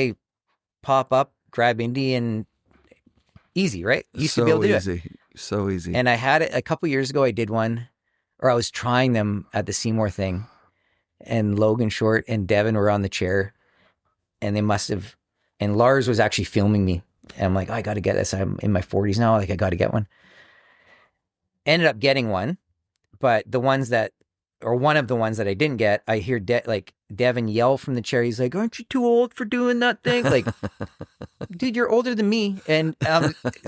pop up, grab indie and easy, right? Used to be able to do it. So easy. And I had it a couple years ago. I did one, or I was trying them at the Seymour thing, and Logan Short and Devin were on the chair, and they must have. And Lars was actually filming me. And I'm like, I got to get this. I'm in my 40s now. Like, I got to get one. Ended up getting one, but one of the ones that I didn't get, I hear Devin yell from the chair. He's like, "Aren't you too old for doing that thing?" Like, dude, you're older than me. And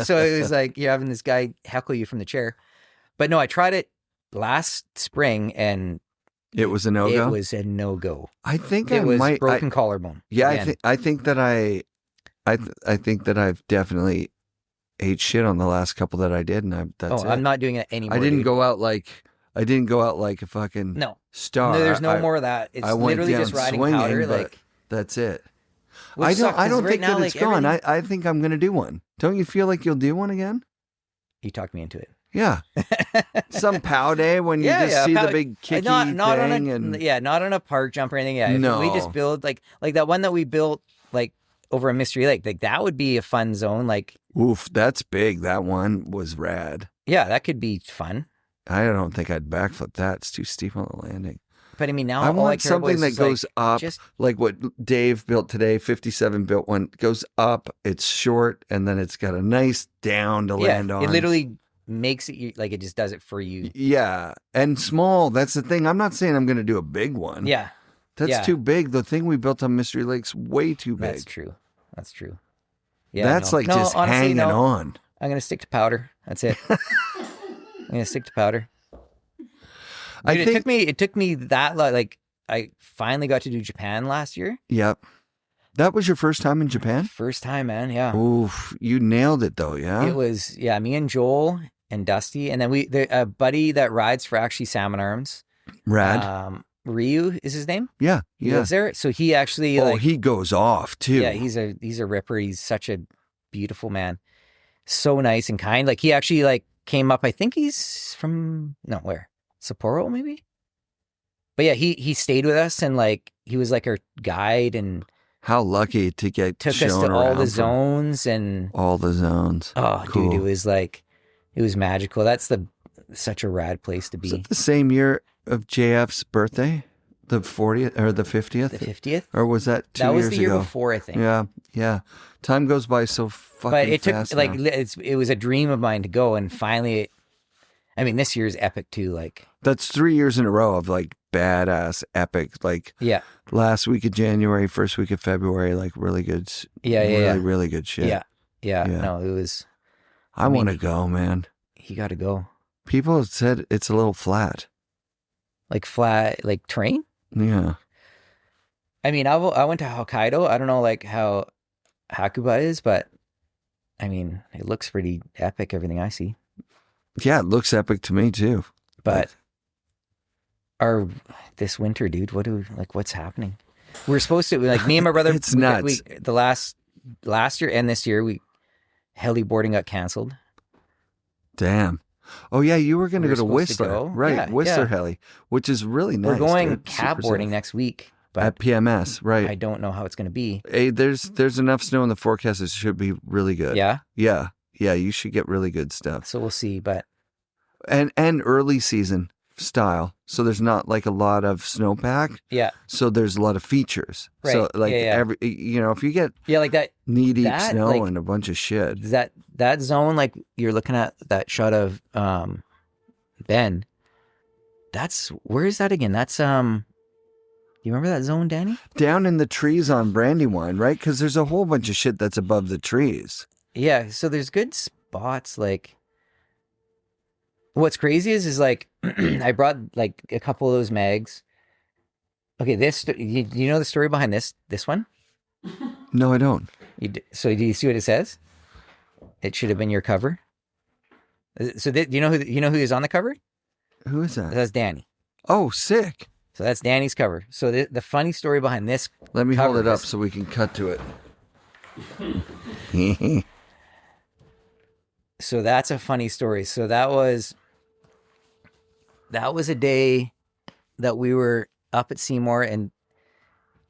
so it was like you're having this guy heckle you from the chair. But no, I tried it last spring and it was a no-go. It was a no-go. I think it was broken collarbone. Yeah, I think that I think that I've definitely ate shit on the last couple that I did, and that's it. I'm not doing it anymore. I didn't go out like a fucking star. No, there's no more of that. It's literally just riding powder. Like that's it. I don't think that it's gone. I think I'm gonna do one. Don't you feel like you'll do one again? You talked me into it. Yeah, some pow day when you just see the big kicky thing, not on a park jump or anything. Yeah, no. If we just build like that one that we built like over a Mystery Lake. Like that would be a fun zone. Like, oof, that's big. That one was rad. Yeah, that could be fun. I don't think I'd backflip that. It's too steep on the landing. But I mean, now I want something that goes up, like what Dave built today. 57 built one, goes up. It's short, and then it's got a nice down to land on. It literally makes it like it just does it for you. Yeah, and small. That's the thing. I'm not saying I'm going to do a big one. Yeah. That's too big. The thing we built on Mystery Lake's way too big. That's true. Yeah, that's just honestly, hanging on. I'm going to stick to powder. That's it. I'm going to stick to powder. Dude, it took me that like I finally got to do Japan last year. Yep. That was your first time in Japan? First time, man. Yeah. Oof, you nailed it though. Yeah. It was me and Joel and Dusty, and then a buddy that rides for actually Salmon Arms. Rad. Ryu is his name. Yeah, he lives there. So he actually he goes off too. Yeah, he's a ripper. He's such a beautiful man. So nice and kind. Like he actually came up. I think he's from where? Sapporo maybe. But yeah, he stayed with us and he was like our guide and. How lucky to took us to all the zones and all the zones. Oh, cool. Dude, it was magical. That's such a rad place to be. Is it the same year of JF's birthday? The 40th or the 50th? The 50th? Or was that 2 That years was the year ago? before, I think. Yeah. Time goes by so fucking But it took fast like now. it was a dream of mine to go, and finally, this year's epic too. Like That's 3 years in a row of like badass epic. Like yeah, last week of January, first week of February, like really good. Really good shit. yeah. Yeah. No, it was. I want to go, man. You got to go. People have said it's a little flat. Like flat, like terrain. Yeah. I went to Hokkaido. I don't know like how Hakuba is, but it looks pretty epic. Everything I see. Yeah, it looks epic to me too. But this winter, dude, what's happening? We're supposed to like me and my brother. It's nuts. The last year and this year, heli boarding got canceled. Damn. Oh yeah, you were going to We go were to supposed to Whistler, go. right? Yeah, Whistler yeah. Heli, which is really nice. We're going dude. cat Super boarding safe. next week, but At PMS, right? I don't know how it's going to be. Hey, there's enough snow in the forecast. It should be really good. Yeah, Yeah. You should get really good stuff. so we'll see. But And early season style. So there's not like a lot of snowpack. yeah, So there's a lot of features. So Right. like Yeah. every if you get yeah, like that. knee deep That, snow like, and a bunch of shit. That zone, like you're looking at that shot of Ben. Where is that again? That's you remember that zone, Danny? Down in the trees on Brandywine, right? Because there's a whole bunch of shit that's above the trees. Yeah, so there's good spots. Like, what's crazy is like I brought like a couple of those mags. Okay, you know the story behind this one? No, I don't. So do you see what it says? It should have been your cover. So do you know who is on the cover? Who is that? That's Danny. Oh, sick. So that's Danny's cover. So the funny story behind this. Let me hold it up covers- so we can cut to it. So that's a funny story. So that was a day that we were up at Seymour, and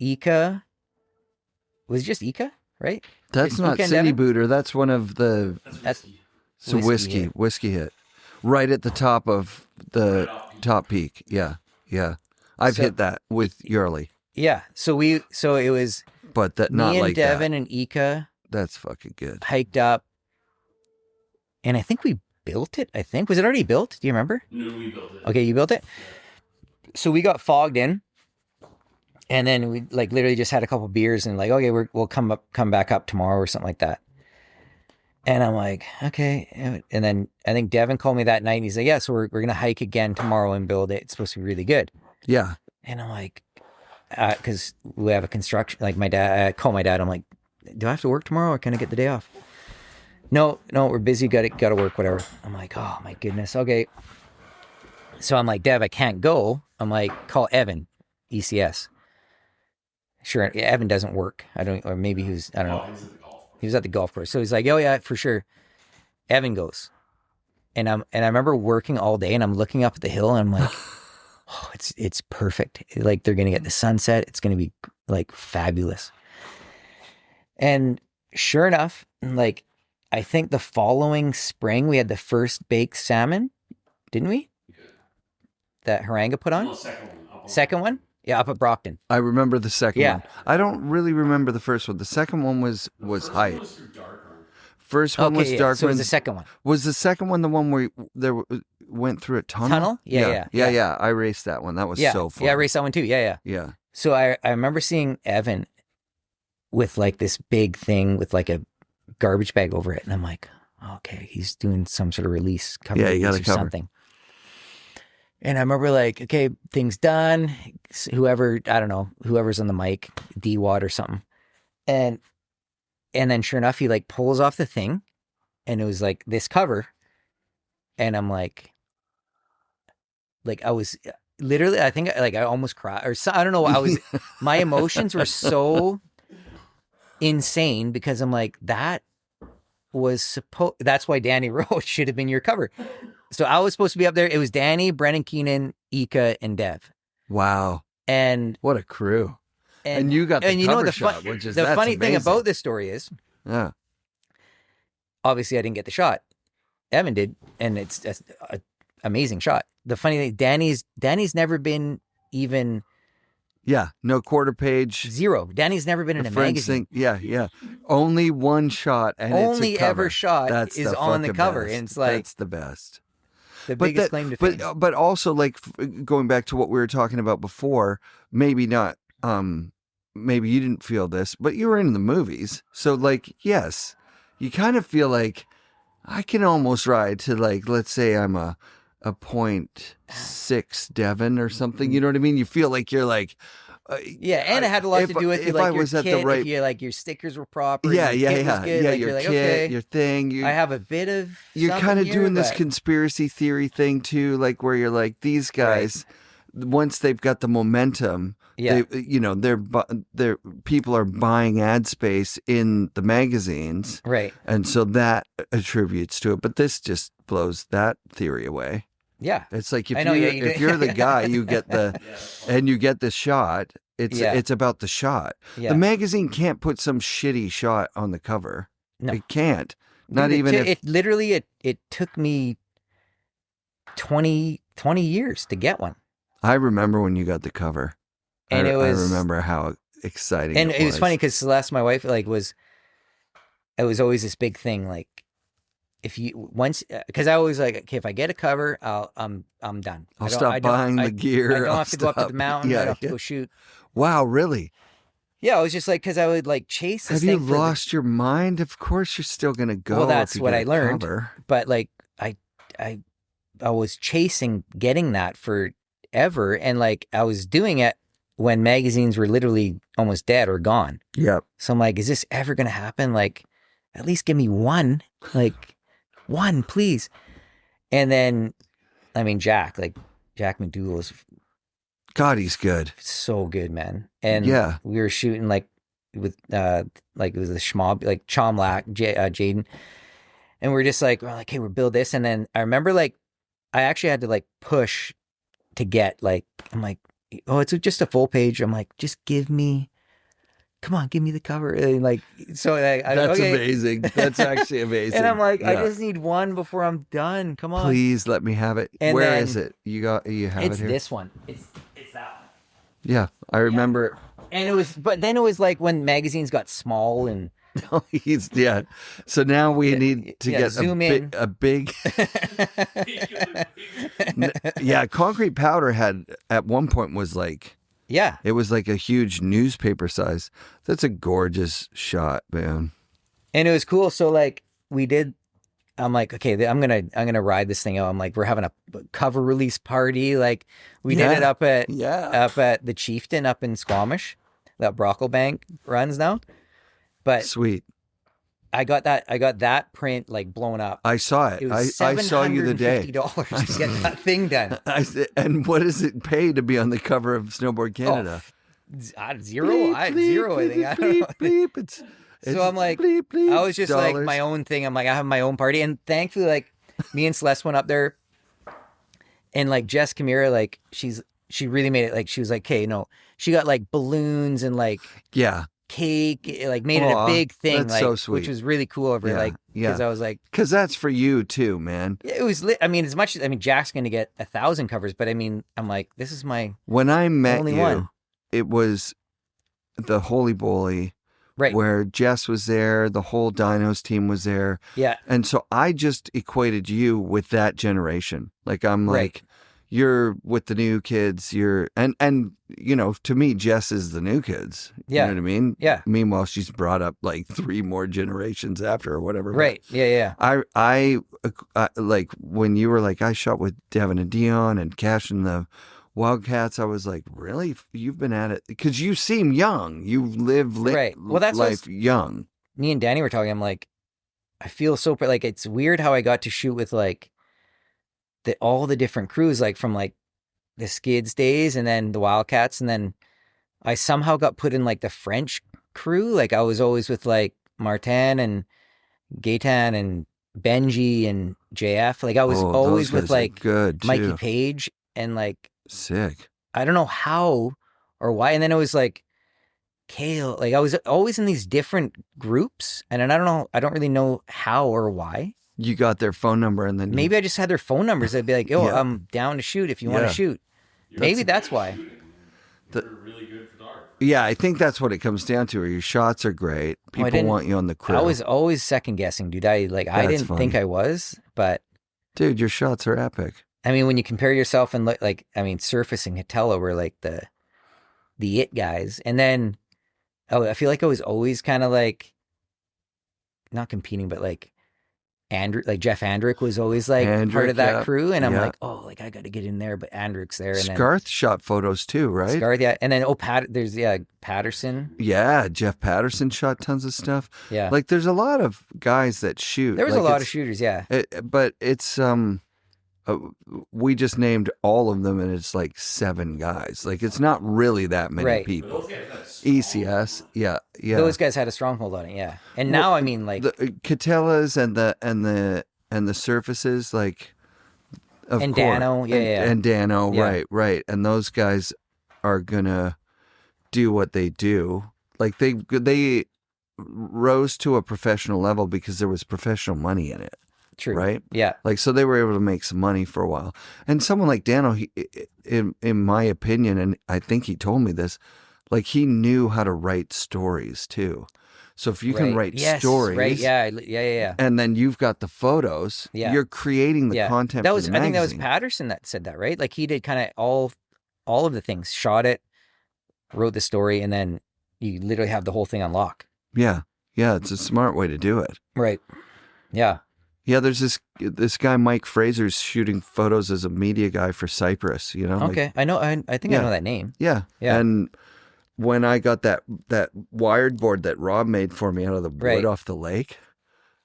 Ika was just Ika, right? That's Just not Ika and City Devin? Booter. That's one of the. That's It's a whiskey hit, right at the top of the top peak. Yeah. I've So- hit that with Yurley, yeah. So it was but that me not and like Devin that. and Ika That's fucking good. hiked up, and I think we built it. Was it already built? Do you remember? No, we built it. Okay, you built it. So we got fogged in, and then we like literally just had a couple beers and like, okay, we'll come back up tomorrow or something like that. And I'm like, okay. And then I think Devin called me that night, and he's like, yeah, so we're gonna hike again tomorrow and build it. It's supposed to be really good. Yeah. And I'm like, because we have a construction. Like my dad, I call my dad. I'm like, do I have to work tomorrow, or can I get the day off? No, we're busy. Got to work. Whatever. I'm like, oh my goodness. Okay. So I'm like, Dev, I can't go. I'm like, call Evan, ECS. Sure, Evan doesn't work. I don't know. He was at the golf. He was at the golf course. So he's like, oh yeah, for sure. Evan goes. And I remember working all day, and I'm looking up at the hill, and I'm like, oh, it's perfect. Like they're gonna get the sunset. It's gonna be like fabulous. And sure enough, like I think the following spring we had the first baked salmon, didn't we? That Haranga put on. No, second one. Up on Second one, yeah, up at Brockton. I remember the second Yeah. one. I don't really remember the first one. The second one was height. It was through dark. First one was Okay, yeah, dark. so it was the Winds. second one. Was the second one the one where went through a tunnel? Tunnel? Yeah. Yeah. I raced that one. That was Yeah, so fun. yeah, I raced that one too. Yeah. Yeah. So I remember seeing Evan with like this big thing with like a garbage bag over it, and I'm like, okay, he's doing some sort of release, cover Yeah, you release gotta or cover. something. And I remember like, okay, thing's done. Whoever, I don't know, whoever's on the mic, D-Watt or something, and then sure enough, he like pulls off the thing, and it was like this cover, and I'm like I was. Literally, I think like I almost cried, or so, I don't know. My emotions were so insane because I'm like, that's why Danny wrote should have been your cover. So I was supposed to be up there. It was Danny, Brennan Keenan, Ika, and Dev. Wow. And What a crew. And you got the you know cover the shot, which is the that's funny thing amazing. about this story is, Yeah. obviously I didn't get the shot. Evan did, and it's an amazing shot. The funny thing, Danny's never been even Yeah, no quarter page. Zero. Danny's never been in a magazine. Yeah. Only one shot, and Only it's a cover. ever shot That's is the on the fucking cover, best. and it's like that's the best. the biggest claim to fame. But also, like, going back to what we were talking about before, maybe not. Maybe you didn't feel this, but you were in the movies, so like, yes, you kind of feel like I can almost ride to, like, let's say I'm a 0.6 Devon or something. You know what I mean? You feel like you're like. Yeah, and it had a lot to do with if like I your was kit, at the right, if you like your stickers were proper. yeah, your kit was good, like, your you're like, kit, okay, your thing. I have a bit of. You're kind of here, doing this but- conspiracy theory thing too, like where you're like, these guys, once they've got the momentum, Yeah. they're people are buying ad space in the magazines, Right. and so that attributes to it. But this just blows that theory away. Yeah. It's like I know, if you're the guy, you get the and you get the shot. It's about the shot. Yeah. The magazine can't put some shitty shot on the cover. No. It can't. Not Dude, even if it literally it took me 20 years to get one. I remember when you got the cover. And I it remember how exciting and it was. it was funny because Celeste, my wife, like it was always this big thing. Like if you once, because I always like, okay, if I get a cover, I'm done. I'll stop buying the gear. I don't have to go up to the mountain. I don't have to go shoot. Wow, really? Yeah, I was just like, because I would like chase this Have you thing for lost your mind? Of course you're still going to go. Well, that's if you what get I a learned. cover. But like I was chasing getting that forever, and like I was doing it when magazines were literally almost dead or gone. Yep. So I'm like, is this ever gonna happen? Like, at least give me one, like one, please. And then, I mean, Jack McDougal is God, he's good. so good, man. And Yeah. we were shooting like with like it was the schmob, like Chomlack, Jaden, and we're just like, we're like, hey, we'll build this. And then I remember like I actually had to like push to get like, I'm like, oh, it's just a full page. I'm like, just give me the cover. And like, so like, That's okay. amazing. That's actually amazing. And I'm like, I Yeah. just need one before I'm done. Come on. Please let me have it. And Where then- is it? You have It's it here? this one. It's that one. Yeah, I remember. And but then it was like when magazines got small and Yeah. So now we need to get zoom in. a big. Yeah, concrete powder had at one point was like yeah. it was like a huge newspaper size. That's a gorgeous shot, man. And it was cool. So like I'm like, okay, I'm gonna ride this thing out. I'm like, we're having a cover release party. Like we did it up at the Chieftain up in Squamish, that Brocklebank runs now. But Sweet. I got that print like blown up. I saw it. It was I saw you the day. $750 to get that thing done. And what does it pay to be on the cover of Snowboard Canada? Zero. Bleep, Zero. I think. I don't know. bleep, bleep. So I'm like, bleep, bleep, I was just like dollars. my own thing. I'm like, I have my own party, and thankfully, like me and Celeste went up there, and like Jess Kamira, like she really made it. Like she was like, okay, no, she got like balloons and like Yeah. cake, like made it Aw, a big thing, that's like so sweet. which was really cool of her. Yeah, Like because I was like, Because that's for you too, man. it was lit. I mean, as much as Jack's gonna get 1,000 covers, but I mean, I'm like, this is my When I met only you, one. it was the Holy Bowly, Right. where Jess was there, the whole Dinos team was there. Yeah. And so I just equated you with that generation. Like I'm Right. like, you're with the new kids, and you know, to me, Jess is the new kids. Yeah. You know what I mean? Yeah. Meanwhile, she's brought up like 3 more generations after or whatever. But Right. Yeah. I like when you were like, I shot with Devin and Dion and Cash and the Wildcats. I was like, really? You've been at it? Because you seem young. You live Right. Well, that's what life young. Me and Danny were talking. I'm like, I feel so like it's weird how I got to shoot with like all the different crews, like from like the Skids days and then the Wildcats, and then I somehow got put in like the French crew. Like I was always with like Martin and Gaetan and Benji and JF. Like I was Oh, always those with guys are like good too. Mikey Page and like Sick. I don't know how or why. And then it was like Kale. Like I was always in these different groups, and then I don't really know how or why. You got their phone number and then Maybe I just had their phone numbers. I'd be like, "Oh, Yeah. I'm down to shoot if you want Yeah. to shoot." Maybe that's why. You're a really good photographer. Yeah, I think that's what it comes down to. Your shots are great. People want you on the crew. I was always second guessing, dude. I didn't think I was, but dude, your shots are epic. I mean, when you compare yourself and Surface and Catella were like the it guys, and then I feel like I was always kind of like not competing, but like Jeff Andrick was always like part of that crew, and I'm like, oh, like I got to get in there, but Andrick's there, and Scarth shot photos too, right? Scarth, yeah, and then there's Patterson, yeah, Jeff Patterson shot tons of stuff, yeah, like there's a lot of guys that shoot. There was a lot of shooters, yeah, but it's we just named all of them, and it's like 7 guys. Like it's not really that many people. ECS, yeah. Those guys had a stronghold on it, yeah. And now, I mean, like the Catellas and the Surfaces, like of and course. Dano, and Dano, right. And those guys are gonna do what they do. Like they rose to a professional level because there was professional money in it. True. Right? Yeah. Like, so they were able to make some money for a while. And someone like Dano, in my opinion, and I think he told me this, like he knew how to write stories too. So if you can write stories, right? Yeah. And then you've got the photos, you're creating the content. That was, for the I think that was magazine. Patterson that said that, right? Like he did kind of all of the things, shot it, wrote the story, and then you literally have the whole thing on lock. Yeah. It's a smart way to do it. Right. Yeah. Yeah, there's this guy Mike Fraser's shooting photos as a media guy for Cypress. You know. Okay, I know. I think I know that name. Yeah. And when I got that wired board that Rob made for me out of the wood off the lake,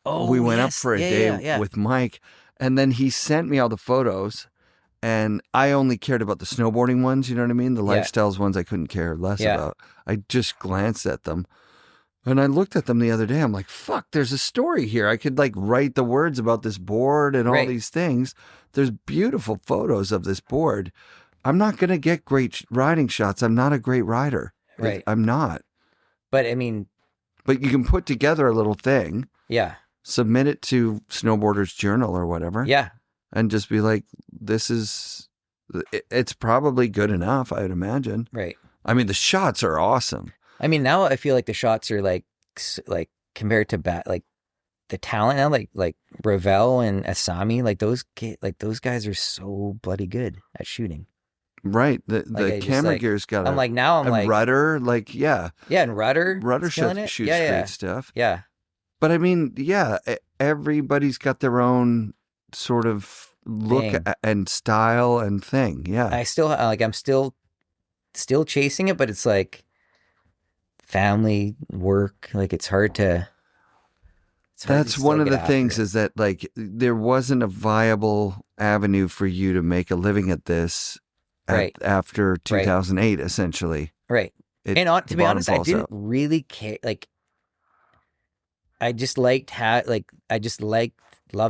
we went up for a day with Mike, and then he sent me all the photos, and I only cared about the snowboarding ones. You know what I mean? The lifestyles ones I couldn't care less about. I just glanced at them. And I looked at them the other day. I'm like, fuck, there's a story here. I could like write the words about this board and all these things. There's beautiful photos of this board. I'm not going to get great riding shots. I'm not a great rider. Right. I'm not. But I mean. But you can put together a little thing. Yeah. Submit it to Snowboarder's Journal or whatever. Yeah. And just be like, it's probably good enough, I'd imagine. Right. I mean, the shots are awesome. I mean, now I feel like the shots are like compared to like the talent now, like Ravel and Asami, like those guys are so bloody good at shooting. Right. The camera gear's got I'm like rudder, like and rudder shoots great stuff. Yeah. But I mean, everybody's got their own sort of look and style and thing. Yeah. I'm still chasing it, but it's like family, work, like it's hard to. That's one of the things is that like there wasn't a viable avenue for you to make a living at this after 2008, essentially. Right. And to be honest, I didn't really care. Like, I just loved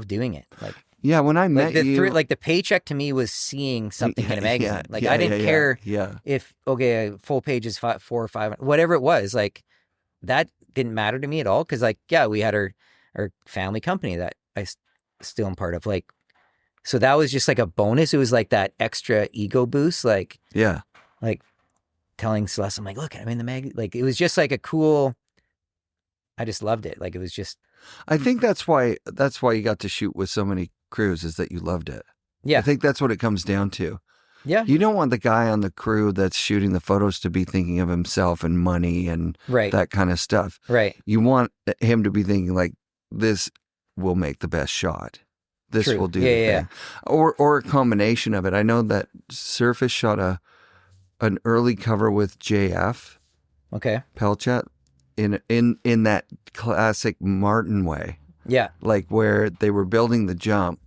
doing it. Like, yeah, when I met you, like the paycheck to me was seeing something in a magazine. I didn't care if a full page is 4 or 5, whatever it was. Like that didn't matter to me at all because we had our family company that I still am part of. Like, so that was just like a bonus. It was like that extra ego boost. Like telling Celeste, I'm like, look, I'm in the mag. Like it was just like a cool. I just loved it. Like it was just. I think that's why you got to shoot with so many crews is that you loved it. Yeah. I think that's what it comes down to. Yeah. You don't want the guy on the crew that's shooting the photos to be thinking of himself and money and that kind of stuff. Right. You want him to be thinking like, this will make the best shot. This will do the thing. Or a combination of it. I know that Surface shot an early cover with JF. Okay. Pelchat in that classic Martin way. Yeah. Like where they were building the jump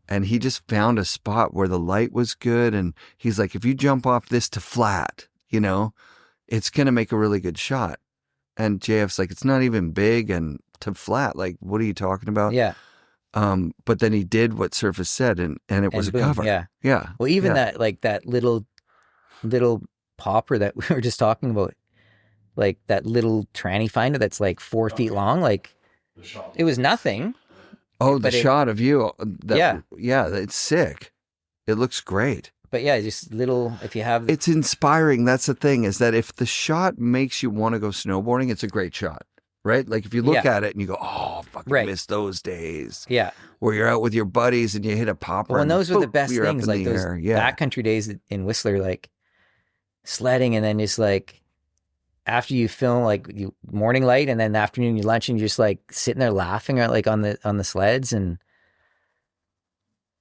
and he just found a spot where the light was good. And he's like, if you jump off this to flat, it's going to make a really good shot. And JF's like, it's not even big and to flat. Like, what are you talking about? Yeah. But then he did what Surface said and it was a cover. Yeah. Yeah. Well, even that little popper that we were just talking about, like that little tranny finder that's like 4 feet long, like it was nothing. Oh, the shot of you. Yeah, it's sick. It looks great. But yeah, just little, if you have, It's inspiring. That's the thing, is that if the shot makes you want to go snowboarding, it's a great shot, right? Like if you look at it and you go, oh, fucking miss those days. Yeah. Where you're out with your buddies and you hit a popper. Well, and those were the best you're up things, in like the those air. Yeah. backcountry days in Whistler, like sledding, and then just like after you film, like you morning light, and then the afternoon you lunch, and you're just like sitting there laughing at like on the sleds, and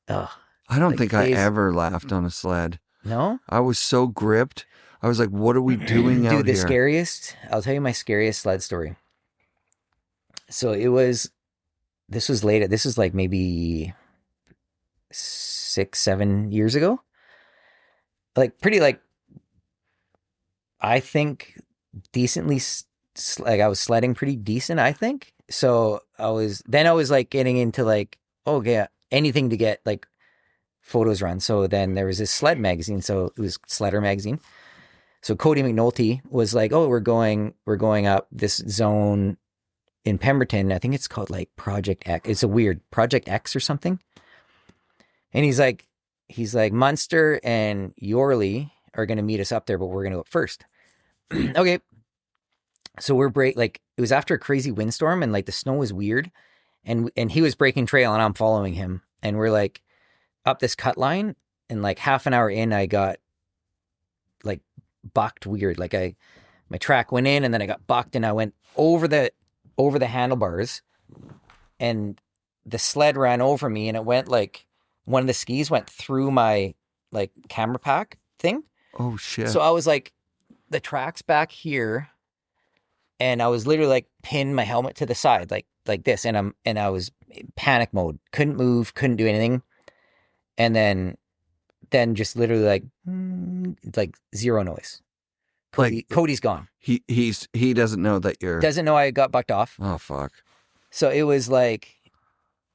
I don't like think I ever laughed on a sled. No? I was so gripped. I was like, what are we doing out Dude, here? I'll tell you my scariest sled story. So this was like maybe 6-7 years ago. Like pretty like, I think decently, like I was sledding pretty decent, I think. So I was like getting into like, oh yeah, anything to get like photos run. So then there was this sled magazine. So it was Sledder magazine. So Cody McNulty was like, oh, we're going up this zone in Pemberton. I think it's called like Project X. It's a weird Project X or something. And he's like, Munster and Yorley are going to meet us up there, but we're going to go up first. Okay. So it was after a crazy windstorm, and like the snow was weird, and he was breaking trail and I'm following him, and we're like up this cut line, and like half an hour in, I got like bucked weird. Like my track went in, and then I got bucked, and I went over the handlebars, and the sled ran over me, and it went like one of the skis went through my like camera pack thing. Oh shit. So I was like, the track's back here, and I was literally like pinned my helmet to the side like this, and I was panic mode. Couldn't move, couldn't do anything. And then just literally like zero noise. Cody's gone. He doesn't know that you're... Doesn't know I got bucked off. Oh, fuck. So it was like,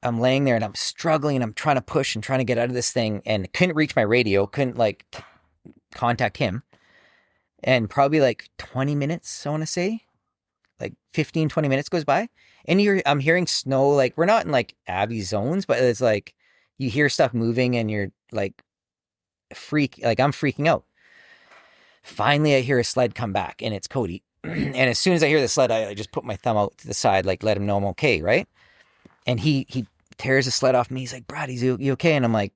I'm laying there and I'm struggling and I'm trying to push and trying to get out of this thing, and couldn't reach my radio, couldn't like contact him. And probably like 20 minutes, I want to say, like 15, 20 minutes goes by, and I'm hearing snow. Like, we're not in like Abbey zones, but it's like, you hear stuff moving and you're like I'm freaking out. Finally, I hear a sled come back, and it's Cody. And as soon as I hear the sled, I just put my thumb out to the side, like let him know I'm okay, right? And he tears the sled off me. He's like, Brad, you okay? And I'm like,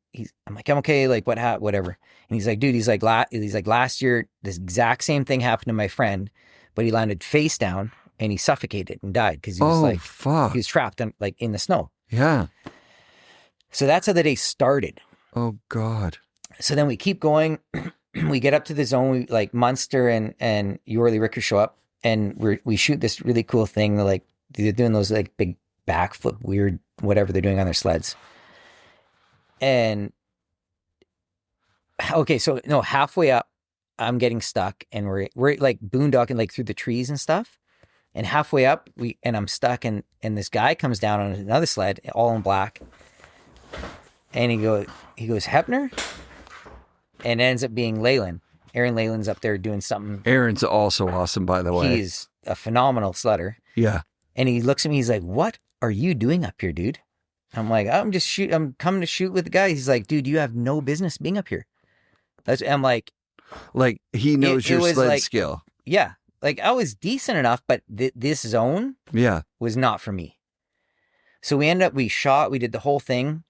I'm okay. Like, whatever. And he's like, dude, he's like last year, this exact same thing happened to my friend, but he landed face down and he suffocated and died because he was fuck. He was trapped in the snow. Yeah. So that's how the day started. Oh God. So then we keep going. We get up to the zone. Like Munster and Yorley Ricker show up, and we shoot this really cool thing. They're doing those like big backflip, weird, whatever they're doing on their sleds. And okay, so no, halfway up, I'm getting stuck, and we're like boondocking like through the trees and stuff. And halfway up, I'm stuck, and this guy comes down on another sled, all in black. And he goes, Heppner? And it ends up being Leyland. Aaron Leyland's up there doing something. Aaron's also awesome, by the way. He's a phenomenal sledder. Yeah. And he looks at me, he's like, what are you doing up here, dude? I'm like, I'm coming to shoot with the guy. He's like, dude, you have no business being up here. I'm like he knows your sled skill. Yeah. Like, I was decent enough, but this zone was not for me. So we did the whole thing.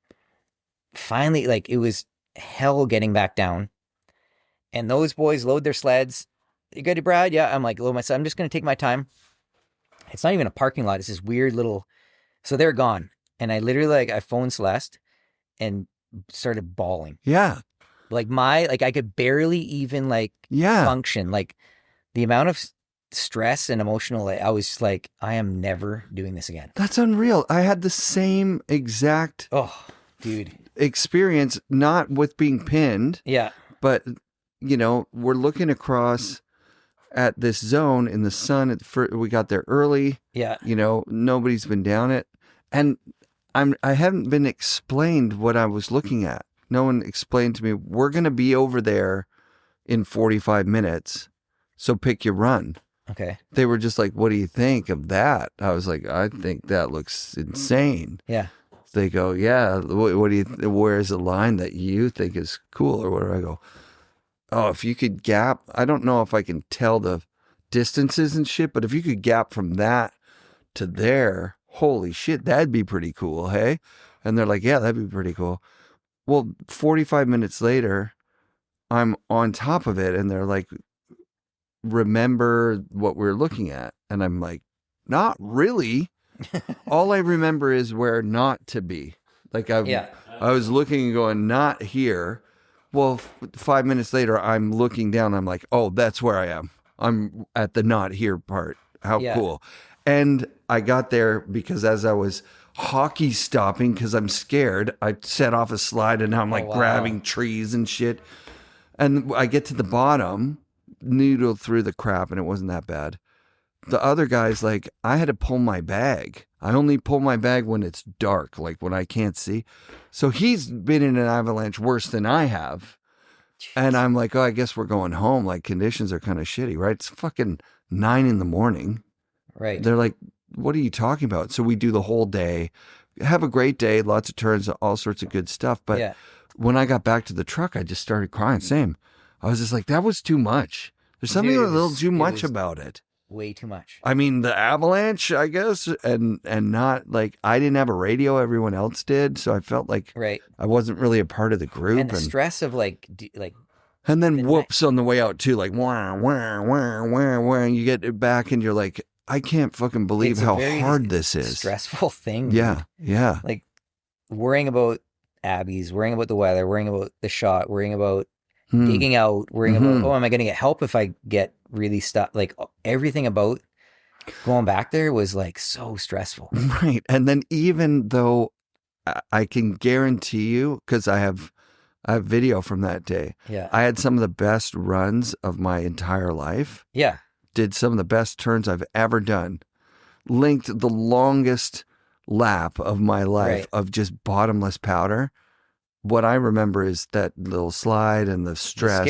Finally, like, it was hell getting back down. And those boys load their sleds. You good, Brad? Yeah. I'm like, load my sled. I'm just going to take my time. It's not even a parking lot. It's this weird little... So they're gone. And I literally, I phoned Celeste and started bawling. Yeah. I could barely even function. Like, the amount of stress and emotional, I was just like, I am never doing this again. That's unreal. I had the same exact experience, not with being pinned. Yeah. But, we're looking across at this zone in the sun. We got there early. Yeah. Nobody's been down it. And I haven't been explained what I was looking at. No one explained to me, we're going to be over there in 45 minutes. So pick your run. Okay. They were just like, what do you think of that? I was like, I think that looks insane. Yeah. they go, yeah, what do you, where's the line that you think is cool or whatever? I go, oh, if you could gap, I don't know if I can tell the distances and shit, but if you could gap from that to there, holy shit, that'd be pretty cool, hey? And they're like, yeah, that'd be pretty cool. Well, 45 minutes later, I'm on top of it, and they're like, remember what we're looking at? And I'm like, not really. All I remember is where not to be. Like I was looking and going, not here. Well, 5 minutes later, I'm looking down. I'm like, oh, that's where I am. I'm at the not here part. How cool. And I got there because as I was hockey stopping, because I'm scared, I set off a slide and now I'm like grabbing trees and shit. And I get to the bottom, noodled through the crap, and it wasn't that bad. The other guy's like, I had to pull my bag. I only pull my bag when it's dark, like when I can't see. So he's been in an avalanche worse than I have. And I'm like, oh, I guess we're going home. Like, conditions are kind of shitty, right? It's fucking 9 a.m. Right. They're like, what are you talking about? So we do the whole day, have a great day, lots of turns, all sorts of good stuff. But when I got back to the truck, I just started crying. Same. I was just like, that was too much. There's something a little too much about it. Way too much. I mean, the avalanche, I guess, and not like, I didn't have a radio, everyone else did, so I felt like I wasn't really a part of the group. And the stress of like and then whoops on the way out too, like wah wah wah wah wah, and you get it back and you're like, I can't fucking believe how hard this is. Stressful thing. Yeah, dude. Yeah. Like worrying about Abby's, worrying about the weather, worrying about the shot, worrying about digging out, worrying about, oh, am I going to get help if I get really stuck? Like everything about going back there was like so stressful. Right. And then even though I can guarantee you, because I have video from that day. Yeah. I had some of the best runs of my entire life. Yeah. Did some of the best turns I've ever done. Linked the longest lap of my life of just bottomless powder. What I remember is that little slide and the stress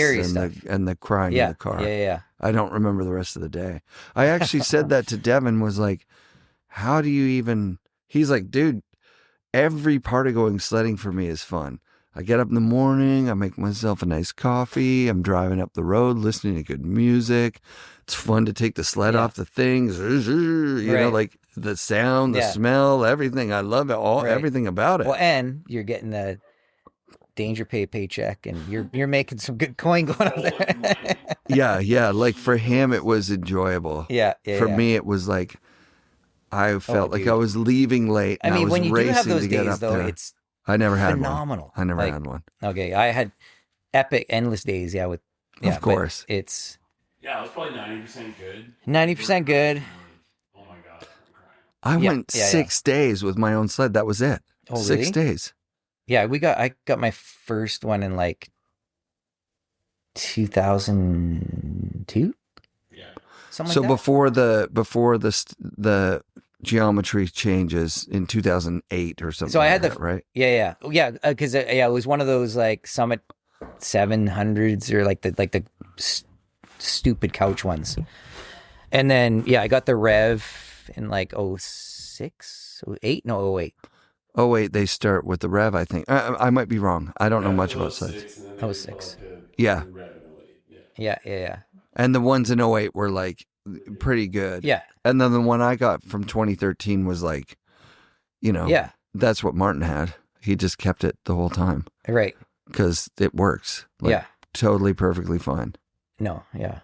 and the crying in the car. Yeah. I don't remember the rest of the day. I actually said that to Devin, was like, how do you even, he's like, dude, every part of going sledding for me is fun. I get up in the morning, I make myself a nice coffee, I'm driving up the road, listening to good music. It's fun to take the sled off the things, you know, like the sound, the smell, everything. I love it, everything about it. Well, and you're getting the danger pay paycheck and you're making some good coin going up there. yeah. Like for him, it was enjoyable. Yeah. For me, it was like, I felt like I was leaving late. I mean, when you do have those days, though, there. it's I never had phenomenal. one. I never had one. Okay, I had epic, endless days. Yeah, of course. It's it was probably 90% good. 90% good. Oh my god, I went 6 days with my own sled. That was it. Oh, 6 days. Yeah, I got my first one in like 2002. Yeah. Something So like that. before the geometry changes in 2008 or something. So I had like that, right? Yeah, because it was one of those like Summit 700s or like the stupid couch ones, and then I got the Rev in like 06, 08, no 08. Oh wait, they start with the Rev. I think I might be wrong. I don't know much about sleds. 06. Yeah. Yeah. And the ones in 08 were like pretty good. Yeah. And then the one I got from 2013 was like, that's what Martin had. He just kept it the whole time. Right. Because it works. Like, totally perfectly fine. No, yeah.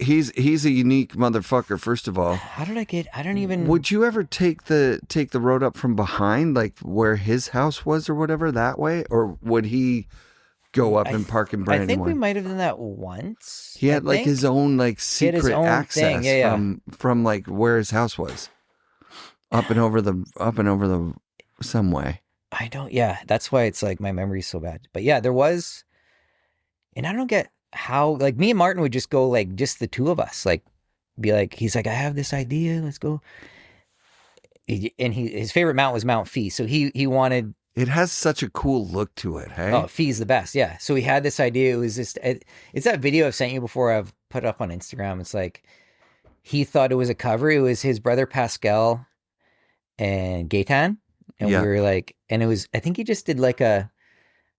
He's a unique motherfucker, first of all. I don't even. Would you ever take the road up from behind, like where his house was or whatever, that way? Or would he go up and park in Brandywine? I think we might have done that once. He had like his own like secret access from like where his house was. Up and over the some way. I don't, that's why it's like my memory's so bad. But yeah, there was, and I don't get how, like me and Martin would just go like just the two of us, like be like, he's like, I have this idea, let's go. And his favorite mount was Mount Fee. So he wanted. It has such a cool look to it, hey? Oh, Fee's the best, yeah. So he had this idea. It was just, it's that video I've sent you before. I've put it up on Instagram. It's like, he thought it was a cover. It was his brother Pascal and Gaetan. and Yeah. we were like, and it was, I think he just did like I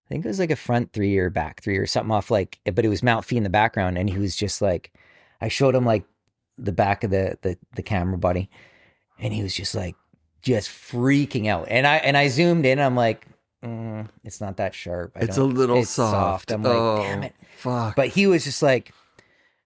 think it was like a front 3 or back 3 or something off like, but it was Mount Fee in the background, and he was just like, I showed him like the back of the camera body, and he was just like, just freaking out. And I zoomed in, I'm like, it's not that sharp. It's a little soft. I'm like, damn it. Fuck. But he was just like,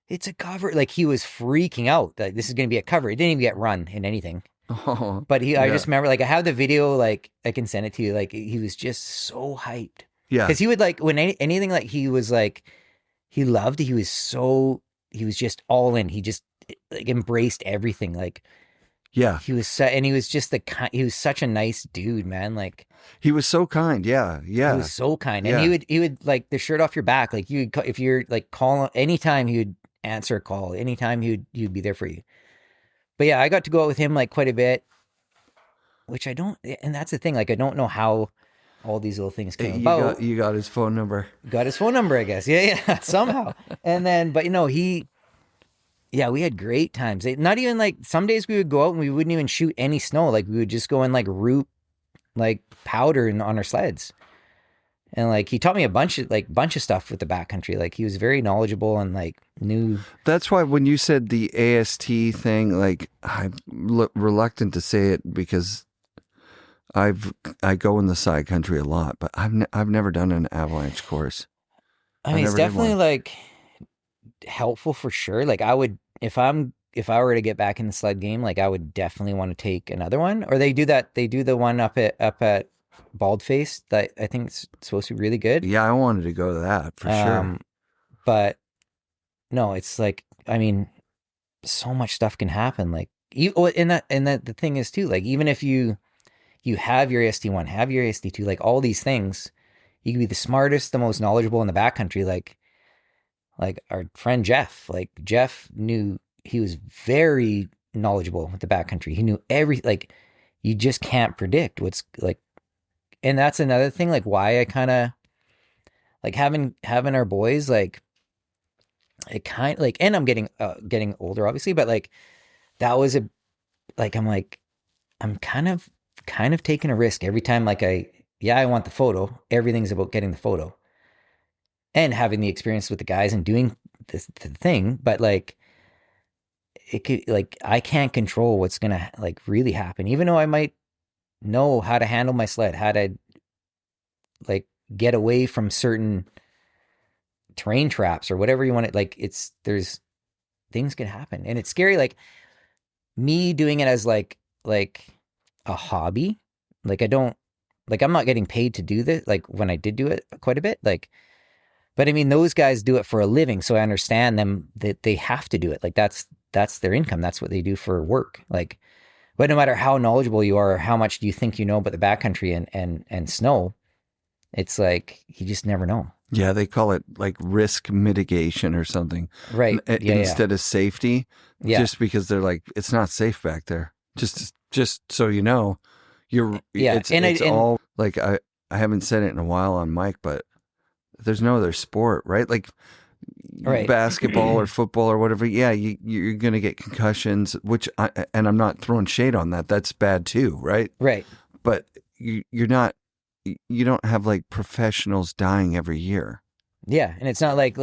it's a cover. Like he was freaking out. Like this is going to be a cover. It didn't even get run in anything. Oh, But I yeah. just remember, like I have the video, like I can send it to you. Like he was just so hyped. Yeah. Because he would like, when anything like he was like, he loved, he was just all in. He just like embraced everything. Like Yeah. he was, and he was just he was such a nice dude, man. Like He was so kind. Yeah. Yeah. he was so kind. Yeah. And he would like the shirt off your back. Like if you're like calling, anytime he would answer a call, anytime he'd be there for you. But yeah, I got to go out with him like quite a bit, which I don't, and that's the thing. Like I don't know how all these little things came about. You got his phone number. Got his phone number, I guess. Yeah, somehow. And then, but we had great times. Not even like, some days we would go out and we wouldn't even shoot any snow. Like we would just go and like root like powder on our sleds. And like he taught me a bunch of stuff with the backcountry. Like he was very knowledgeable and like knew. That's why when you said the AST thing, like I'm reluctant to say it because I go in the side country a lot, but I've never done an avalanche course. I mean, it's definitely like helpful for sure. Like I would, if I were to get back in the sled game, like I would definitely want to take another one. Or they do the one up at Baldface that I think is supposed to be really good. Yeah, I wanted to go to that for sure. But no, it's like, I mean, so much stuff can happen. Like and that the thing is too, like even if you have your AST1, have your AST2, like all these things, you can be the smartest, the most knowledgeable in the backcountry. Like our friend Jeff, like Jeff knew, he was very knowledgeable with the backcountry. He knew like you just can't predict what's like, and that's another thing, like why I kind of like having our boys, like it kind of like, and I'm getting older obviously, but like that was I'm kind of taking a risk every time. Like I want the photo. Everything's about getting the photo and having the experience with the guys and doing the thing. But like, it could, like, I can't control what's going to like really happen, even though I might know how to handle my sled, how to like get away from certain terrain traps or whatever you want to, like, there's things can happen and it's scary. Like me doing it as like a hobby, like I'm not getting paid to do this. Like when I did do it quite a bit, like, but I mean, those guys do it for a living. So I understand them that they have to do it. Like that's their income. That's what they do for work. Like, but no matter how knowledgeable you are, or how much do you think you know about the backcountry and snow, it's like, you just never know. Yeah, they call it like risk mitigation or something. Right. Instead of safety. Yeah. Just because they're like, it's not safe back there. Just so you know, it's all like, I haven't said it in a while on mic, but there's no other sport, right? Like right. Basketball or football or whatever. Yeah, you're going to get concussions, and I'm not throwing shade on that. That's bad too, right? Right. But you don't have like professionals dying every year. Yeah. And it's not like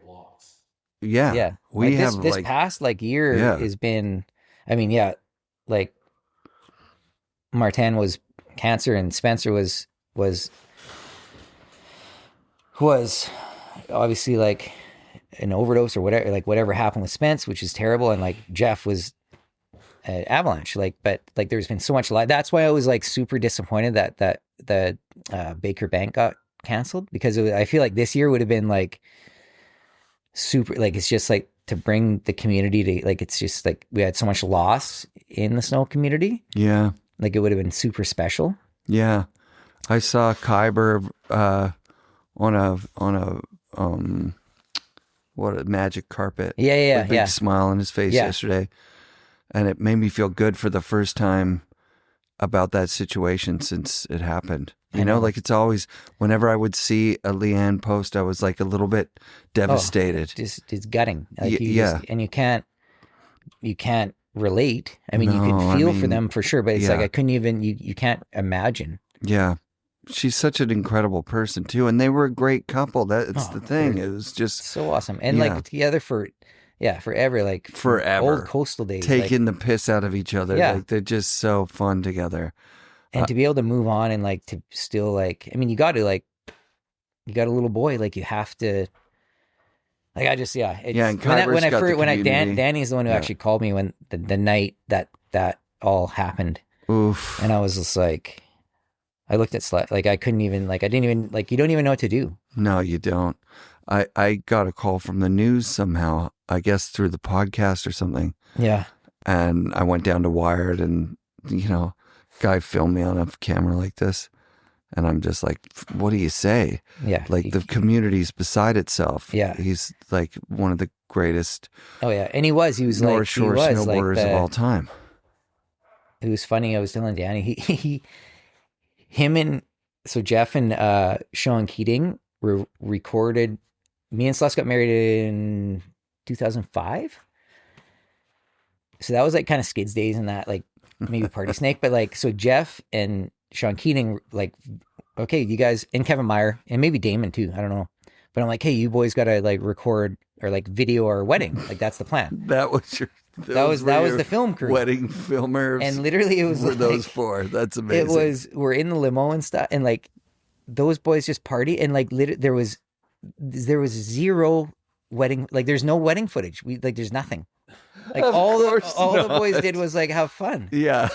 lots. Yeah. Yeah. We like have this past like year has been, I mean, yeah, like Martin was cancer and Spencer was obviously like an overdose or whatever, like whatever happened with Spence, which is terrible. And like Jeff was an avalanche, like, but like there's been so much life. That's why I was like super disappointed that the Baker Bank got canceled, because I feel like this year would have been like super, like, it's just like to bring the community to, like, it's just like we had so much loss in the snow community. Yeah. Like it would have been super special. Yeah. I saw Kyber on a what a magic carpet. Yeah. With a big smile on his face yesterday. And it made me feel good for the first time about that situation since it happened. You know, like it's always, whenever I would see a Leanne post, I was like a little bit devastated. Just it's gutting. Like and you can't relate. I mean, you No, could I feel for mean, them for sure, but it's yeah. like I couldn't even. You can't imagine. Yeah. She's such an incredible person too, and they were a great couple. That's the thing. they're It was just so awesome, and Yeah. like together for forever, like from forever old coastal days, taking like, the piss out of each other. Yeah. Like they're just so fun together. and to be able to move on and like to still like. I mean, you got a little boy, like you have to. Like I just it's, And when Kyber's got the community. Danny's the one who actually called me when the night that all happened, Oof. and I was just like, I looked at like I couldn't even like I didn't even like you don't even know what to do. No, you don't. I got a call from the news somehow, I guess through the podcast or something. Yeah, And I went down to Wired and, guy filmed me on a camera like this. And I'm just like, what do you say? yeah, Like the community's beside itself. Yeah. He's like one of the greatest oh yeah, and he was North Shore like snowboarders of all time. It was funny. I was telling Danny, him and so Jeff and Sean Keating recorded. Me and Celeste got married in 2005. So that was like kind of Skids days and that, like maybe Partysnake, but like, so Jeff and Sean Keating, like, okay, you guys, and Kevin Meyer, and maybe Damon too, I don't know. But I'm like, hey, you boys got to like record or like video our wedding. Like that's the plan. That was your. That was the film crew. Wedding filmers. And literally it was were like, those four. That's amazing. we're in the limo and stuff, and like those boys just party, and like there was zero wedding, like there's no wedding footage. There's nothing. Like Of all course the boys not. did was like have fun. Yeah.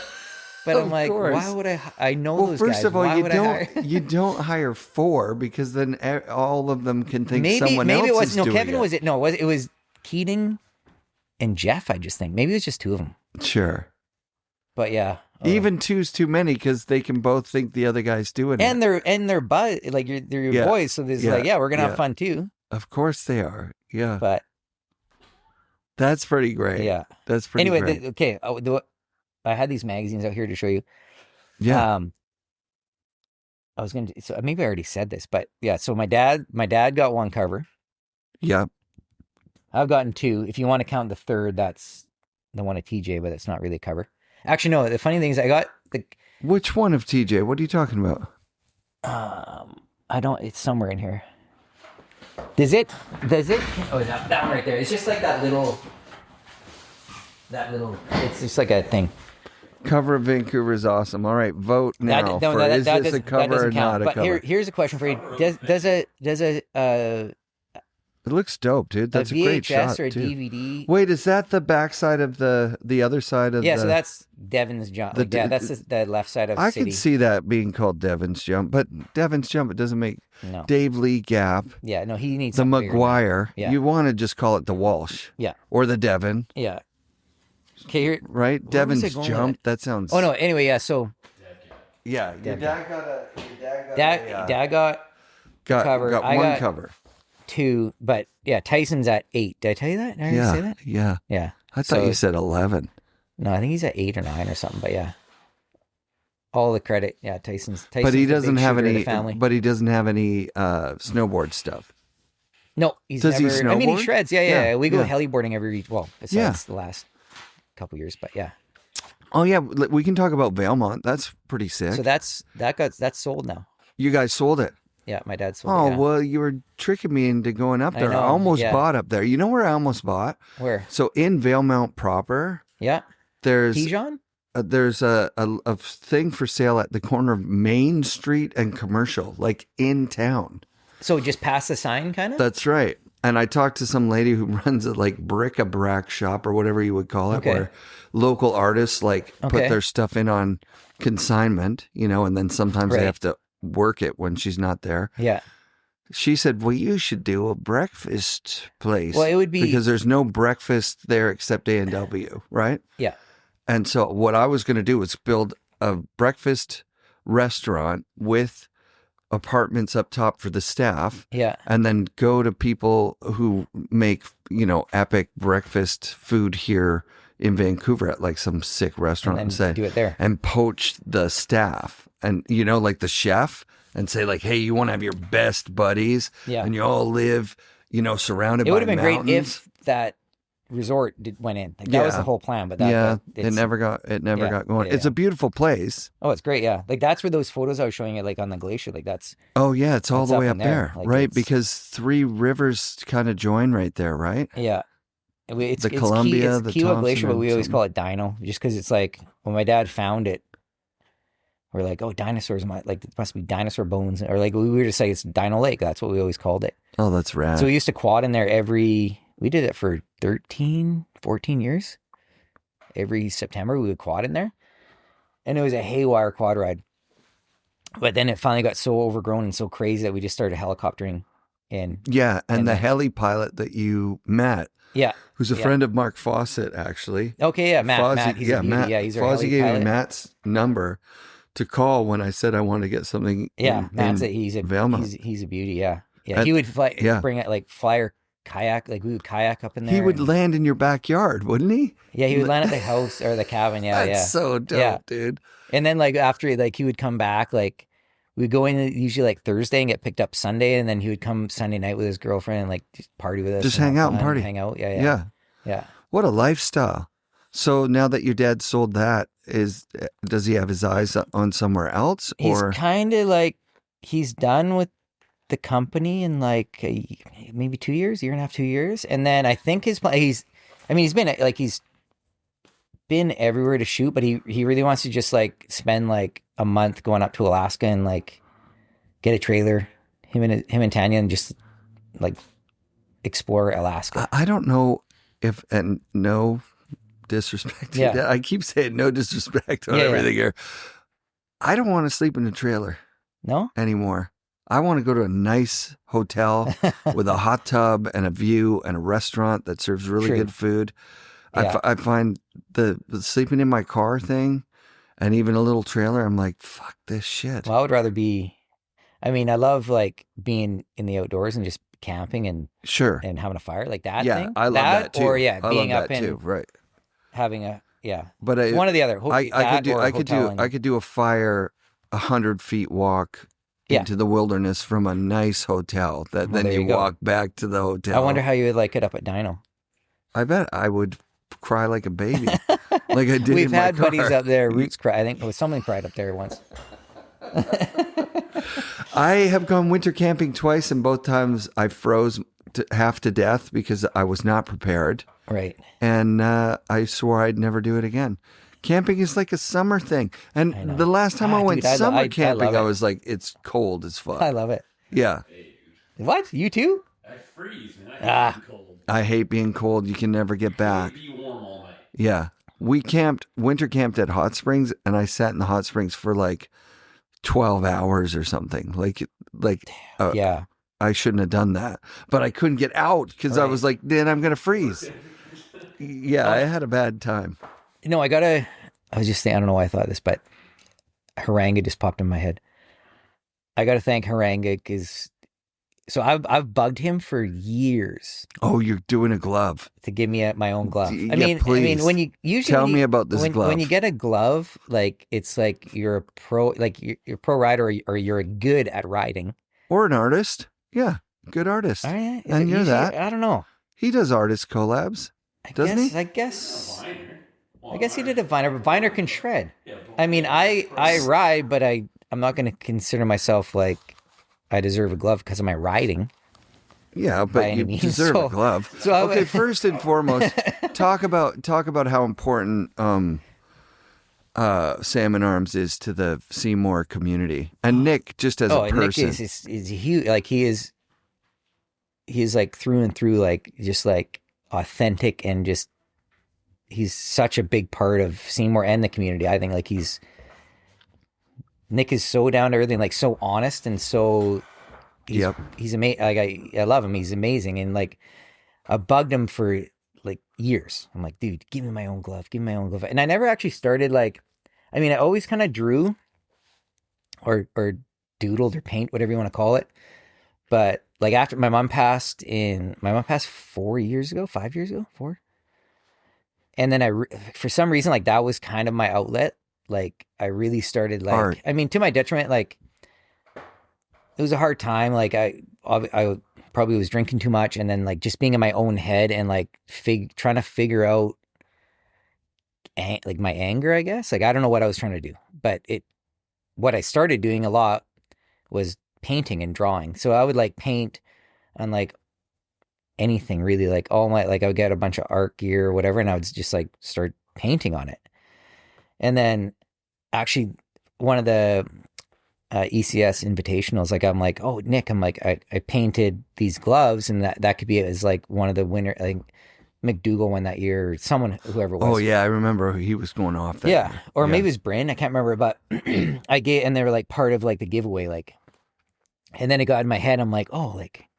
But Of I'm like, course. why would I know Well, those first guys. of all, Why you would I hire? you don't hire four because then all of them can think someone maybe else it was is no doing Kevin it. was it no it was Keating and Jeff. I just think maybe it was just two of them. Sure. But yeah, Even two's too many because they can both think the other guy's doing it. and they're bud like they're your Yeah. boys. So there's Yeah. like we're gonna Yeah. have fun too. Of course they are. Yeah. But That's pretty great. yeah. That's pretty Anyway, great. okay. I had these magazines out here to show you. Yeah. I was going to, so maybe I already said this, but yeah. So my dad got one cover. Yeah. I've gotten two. If you want to count the third, that's the one at TJ, but it's not really a cover. Actually, no. The funny thing is, I got the. Which one of TJ? What are you talking about? I don't. It's somewhere in here. Does it? Oh, that one right there. It's just like that little. It's just like a thing. Cover of Vancouver is awesome. All right, vote now. Is this a cover or not a but cover? Here's a question for you. Does a It looks dope, dude. That's a great VHS shot, or a too. DVD? Wait, is that the backside of the other side of Yeah, the... so that's Devin's Jump. Like, that's the left side of I City. could see that being called Devin's Jump, but Devin's Jump, it doesn't make... No. Dave Lee Gap, Yeah, no, he needs the something bigger than that. McGuire. Yeah. You want to just call it the Walsh. Yeah. Or the Devin, Yeah. Okay, here. right? Where was Devin's I going with Jump, that sounds... Oh no. Anyway, yeah. So Yeah, your Devin. dad got a... Dad got cover. got I one got- cover. two, but yeah, Tyson's at 8. Did I tell you that? Did I already say that? Yeah. Yeah. I thought So- you said 11. No, I think he's at 8 or 9 or something. But yeah, all the credit. Yeah, Tyson's But he the doesn't big have sugar of the any... family. But he doesn't have any snowboard stuff. No, he's Does he never. I mean, he snowboard? shreds. Yeah. Yeah, We go yeah. heli boarding every. Well, besides the last couple years, but yeah. Oh, yeah, we can talk about Valemont. That's pretty sick. So that's sold now. You guys sold it. Yeah, my dad sold Oh, it. Yeah. well, you were tricking me into going up I there. I know, almost yeah. bought up there. You know where I almost bought? Where? So in Valemount proper, Yeah. there's Dijon? a thing for sale at the corner of Main Street and Commercial, like in town. So just past the sign, kind of? That's right. And I talked to some lady who runs a like bric-a-brac shop or whatever you would call it, Okay. where local artists like put Okay. their stuff in on consignment, and then sometimes Right. they have to work it when she's not there. Yeah. She said, well, you should do a breakfast place. Well, it would be- because there's no breakfast there except A&W, right? Yeah. And so what I was going to do was build a breakfast restaurant with apartments up top for the staff, Yeah. and then go to people who make, epic breakfast food here in Vancouver at like some sick restaurant And and then say, do it there. and poach the staff and, like the chef, and say like, hey, you want to have your best buddies, Yeah. and you all live, surrounded It by would have been great mountains. if that resort went in. Like, that was the whole plan, but that, it never got going. Yeah, It's a beautiful place. Oh, it's great. Yeah. Like that's where those photos I was showing you, like on the glacier, like that's. Oh yeah. It's all the way up up in there. there. Like, right. Because 3 rivers kind of join right there. Right. Yeah. It's Columbia, it's the Kiowa Thompson Glacier, but we always something. call it Dino, just because it's like when my dad found it, we're like, oh, dinosaurs, like it must be dinosaur bones, or like we were just say it's Dino Lake. That's what we always called it. Oh, that's rad. So we used to quad in there we did it for 13, 14 years. Every September we would quad in there, and it was a haywire quad ride. But then it finally got so overgrown and so crazy that we just started helicoptering in. Yeah, and the then, heli pilot that you met. Yeah. Who's a friend of Mark Fawcett, actually. Okay, yeah, Matt. He's Matt. Yeah, he's our Fawcett heli gave pilot. me Matt's number to call when I said I wanted to get something. Yeah, Matt's he's a Vailmont. he's a beauty. Yeah, yeah. He would bring it like flyer kayak. Like we would kayak up in there. He would land in your backyard, wouldn't he? Yeah, he would land at the house or the cabin. Yeah, That's so dope, dude. And then like after like he would come back like. We'd go in usually like Thursday and get picked up Sunday, and then he would come Sunday night with his girlfriend and like just party with us. Just hang out and party. Hang out. Yeah. What a lifestyle. So now that your dad sold that, does he have his eyes on somewhere else? He's kind of like, he's done with the company in like maybe 2 years, year and a half, 2 years. And then I think he's been everywhere to shoot, but he really wants to just like spend like a month going up to Alaska and like get a trailer, him and Tanya, and just like explore Alaska. I don't know if, and no disrespect to that. I keep saying no disrespect on everything here. I don't want to sleep in a trailer anymore. I want to go to a nice hotel with a hot tub and a view and a restaurant that serves really good food. Yeah. I find the sleeping in my car thing and even a little trailer, I'm like, fuck this shit. Well, I would rather I love like being in the outdoors and just camping and and having a fire like that thing. I love that too. Or being up in too, right. Having a but one or the other. I could do a fire 100 feet walk into the wilderness from a nice hotel that then you walk back to the hotel. I wonder how you would like it up at Dino. I bet I would cry like a baby, like I did. We've in my had car. buddies up there. Roots cry. I think it was someone cried up there once. I have gone winter camping twice, and both times I froze half to death because I was not prepared. Right. And I swore I'd never do it again. Camping is like a summer thing. And the last time I went summer camping, I was like, it's cold as fuck. I love it. Yeah. What? You too? I freeze, man. I hate being cold. I hate being cold. You can never get back. Be warm all night. Yeah. We winter camped at Hot Springs, and I sat in the Hot Springs for like 12 hours or something. I shouldn't have done that. But I couldn't get out because I was like, then I'm going to freeze. Yeah, I had a bad time. No, I was just saying, I don't know why I thought this, but Haranga just popped in my head. I got to thank Haranga because, so I've bugged him for years. Oh, you're doing a glove. To give me my own glove. Please. When you usually tell me about this glove. When you get a glove, like it's like you're a pro, like you're a pro rider or you're good at riding. Or an artist. Yeah, good artist. All right. And you're that. I don't know. He does artist collabs, doesn't he? I guess he did a Viner, but Viner can shred. I mean, I ride, but I'm not going to consider myself like I deserve a glove because of my riding. Yeah, but you deserve a glove. Okay, first and foremost, talk about how important Salmon Arms is to the Seymour community, and Nick just as a person. Nick is huge. Like he is like through and through, like just like authentic and just he's such a big part of Seymour and the community. I think like Nick is so down to everything, like so honest and so. He's amazing. Like I love him. He's amazing, and like I bugged him for like years. I'm like, dude, give me my own glove. Give me my own glove. And I never actually started like. I mean, I always kind of drew, or doodled or paint, whatever you want to call it. But like after my mom passed 4 years ago, 5 years ago, 4. And then for some reason, like that was kind of my outlet. Like I really started like, art. I mean, to my detriment, like it was a hard time. Like I probably was drinking too much, and then like just being in my own head and like trying to figure out like my anger, I guess. Like, I don't know what I was trying to do, but what I started doing a lot was painting and drawing. So I would like paint on like anything really, like all my, like I would get a bunch of art gear or whatever, and I would just like start painting on it. And then actually one of the ECS invitationals, like I'm like, oh, Nick, I'm like, I painted these gloves, and that could be as like one of the winner, like McDougal won that year, or someone, whoever it was. Oh yeah, I remember he was going off that yeah year. Or maybe it was Bryn, I can't remember, but I gave, and they were like part of like the giveaway, like, and then it got in my head, I'm like, oh, like,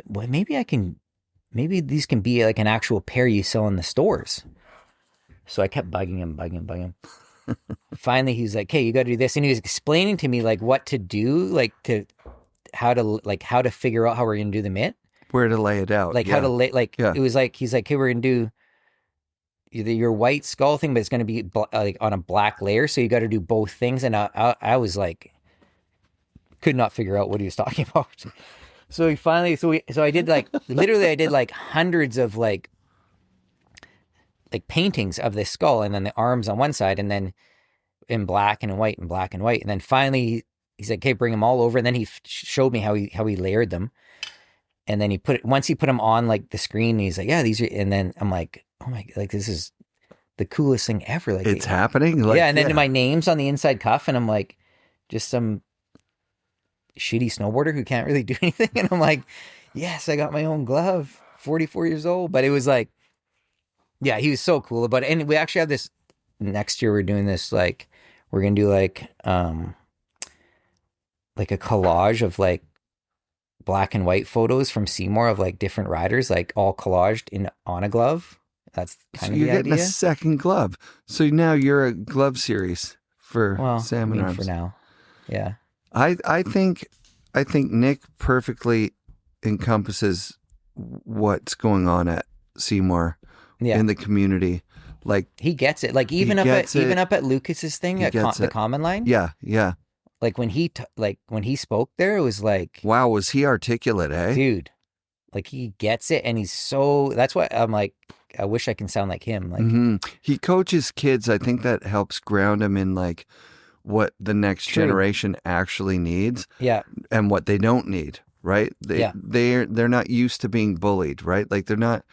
well, maybe these can be like an actual pair you sell in the stores. So I kept bugging him. Finally, he's like, hey, you got to do this. And he was explaining to me like what to do, like how to figure out how we're going to do the mitt. Where to lay it out. Like how to lay, like, it was like, he's like, hey, we're going to do your white skull thing, but it's going to be like on a black layer. So you got to do both things. And I was like, could not figure out what he was talking about. So he finally, so I did like, literally I did like hundreds of like paintings of this skull, and then the arms on one side, and then in black and white and black and white. And then finally he's like, okay, bring them all over. And then he showed me how he layered them. And then once he put them on like the screen, he's like, yeah, these are, and then I'm like, oh my, like this is the coolest thing ever. Like it's happening. Like, yeah. And then my name's on the inside cuff, and I'm like, just some shitty snowboarder who can't really do anything. And I'm like, yes, I got my own glove, 44 years old. But it was like, yeah, he was so cool about it. And we actually have this next year, we're doing this, like, we're going to do like a collage of like black and white photos from Seymour of like different riders, like all collaged on a glove. That's kind of the idea. You're getting a second glove. So now you're a glove series for Salmon Arms. For now. Yeah. I think Nick perfectly encompasses what's going on at Seymour in the community. Like he gets it. Like even up at Lucas's thing at the Common Line. Yeah, yeah. Like when he spoke there, it was like, wow, was he articulate, eh? Dude, like he gets it, and he's so. That's why I'm like, I wish I can sound like him. Like he coaches kids. I think that helps ground him in like what the next generation actually needs. Yeah, and what they don't need. Right? They're not used to being bullied. Right? Like they're not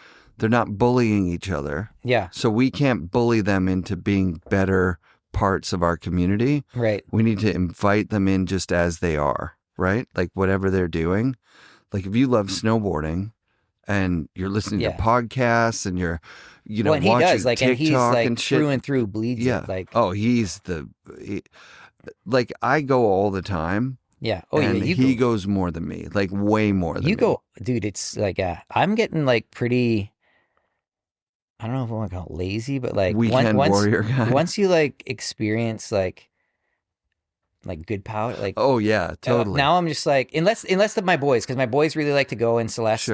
bullying each other. Yeah. So we can't bully them into being better parts of our community. Right. We need to invite them in just as they are, right? Like whatever they're doing. Like if you love snowboarding and you're listening to podcasts and you're, watching he does, like, TikTok and he's like and shit. through and through bleeds it, like. Oh, like I go all the time. Yeah. Oh, and yeah. He goes more than me, like way more than me. Dude, it's like, I'm getting like pretty, I don't know if I want to call it lazy, but like weekend warrior guy. Once you like experience like good power, like, oh yeah, totally. Now I'm just like, unless my boys, because my boys really like to go, and Celeste,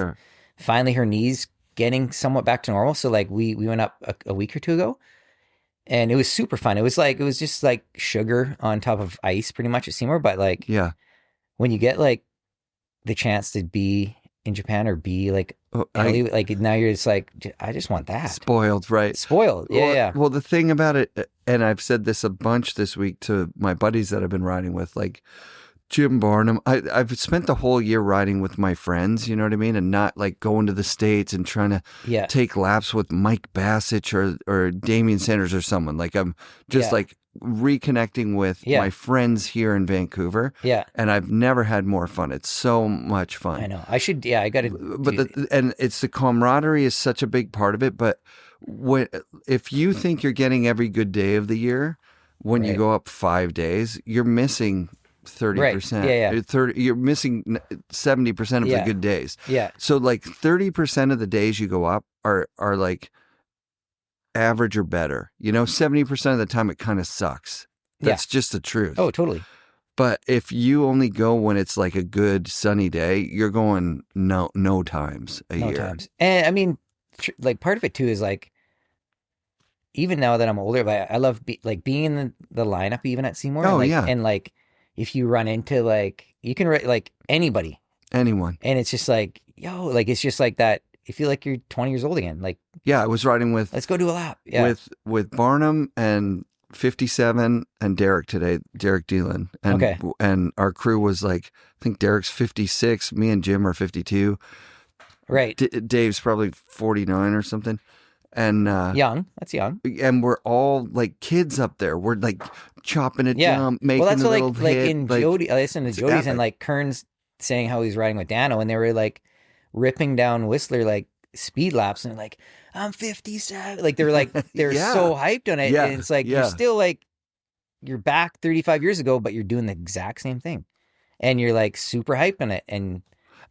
finally her knees getting somewhat back to normal. So like we went up a week or two ago, and it was super fun. It was just like sugar on top of ice pretty much at Seymour. But like, when you get like the chance to be in Japan or be like, like now you're just like, I just want that. Spoiled, right? Spoiled. Yeah. Well, the thing about it, and I've said this a bunch this week to my buddies that I've been riding with, like Jim Barnum. I've spent the whole year riding with my friends, you know what I mean? And not like going to the States and trying to take laps with Mike Bassich or Damian Sanders or someone. Like I'm just like reconnecting with my friends here in Vancouver. Yeah. And I've never had more fun. It's so much fun. I know. I should, I got to. But and it's the camaraderie is such a big part of it. But if you think you're getting every good day of the year, when you go up 5 days, you're missing 30%. Yeah. You're missing 70% of the good days. Yeah. So like 30% of the days you go up are like average or better. 70% of the time it kind of sucks. That's just the truth. Oh, totally. But if you only go when it's like a good sunny day, you're going no times a year. Times. And I mean, like part of it too is like, even now that I'm older, but I love being in the lineup even at Seymour. Oh, and like if you run into like, you can like anybody. Anyone. And it's just like, yo, like, it's just like that. You feel like you're 20 years old again. Like, Yeah, I was riding with let's go do a lap. Yeah. with Barnum and 57 and Derek today, Derek Dealin. And Okay. and our crew was like, I think Derek's 56, me and Jim are 52. Right. Dave's probably 49 or something. And Young. That's young. and we're all like kids up there. We're like chopping a Yeah. jump, making Well, that's a what, little like hit. in like, Jody, I listened to it's Jody's epic. and like Kern's saying how he's riding with Dano, and they were like ripping down Whistler like speed laps, and like, I'm 57. Like they're Yeah. so hyped on it. Yeah. And it's like, Yeah. you're still like, you're back 35 years ago, but you're doing the exact same thing. And you're like super hyped on it. And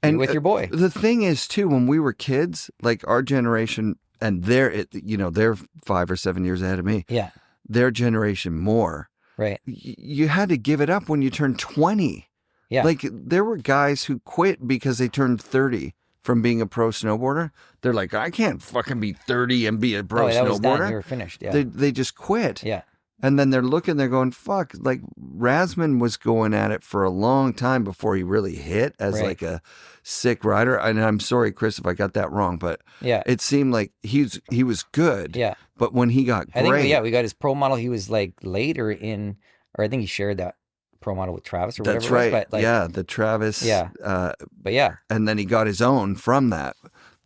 you're with your boy. The thing is too, when we were kids, like our generation, and they're 5 or 7 years ahead of me. Yeah. Their generation more. Right. You had to give it up when you turned 20. Yeah. Like there were guys who quit because they turned 30 from being a pro snowboarder. They're like, I can't fucking be 30 and be a pro that was done. snowboarder. You were finished. Yeah. They just quit. Yeah. And then they're going, fuck, like Rasmus was going at it for a long time before he really hit as Right. like a sick rider. And I'm sorry, Chris, if I got that wrong, but Yeah. it seemed like he was good. Yeah. But when he got I think, great, we got his pro model. He was like later in, or I think he shared that pro model with Travis or whatever. that's it was, right. but like, Yeah, the Travis. Yeah. But yeah. And then he got his own from that.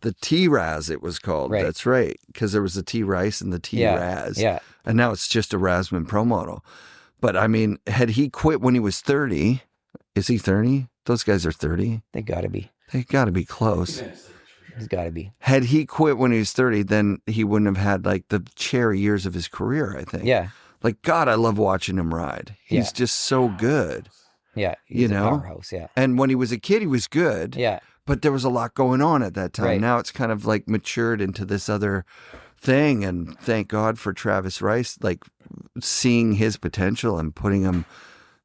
The T-Raz, it was called. Right. That's right. Because there was the T-Rice and the T-Raz. Yeah. And now it's just a Rasmus Pro model. But I mean, had he quit when he was 30, is he 30? Those guys are 30. They gotta be. They got to be close. He's gotta be. Had he quit when he was 30, then he wouldn't have had like the cherry years of his career, I think. Yeah. Like, God, I love watching him ride. He's Yeah. just so good. Yeah. He's a know? powerhouse. Yeah. And when he was a kid, he was good. Yeah. But there was a lot going on at that time. Right. Now it's kind of like matured into this other thing. And thank God for Travis Rice, like seeing his potential and putting him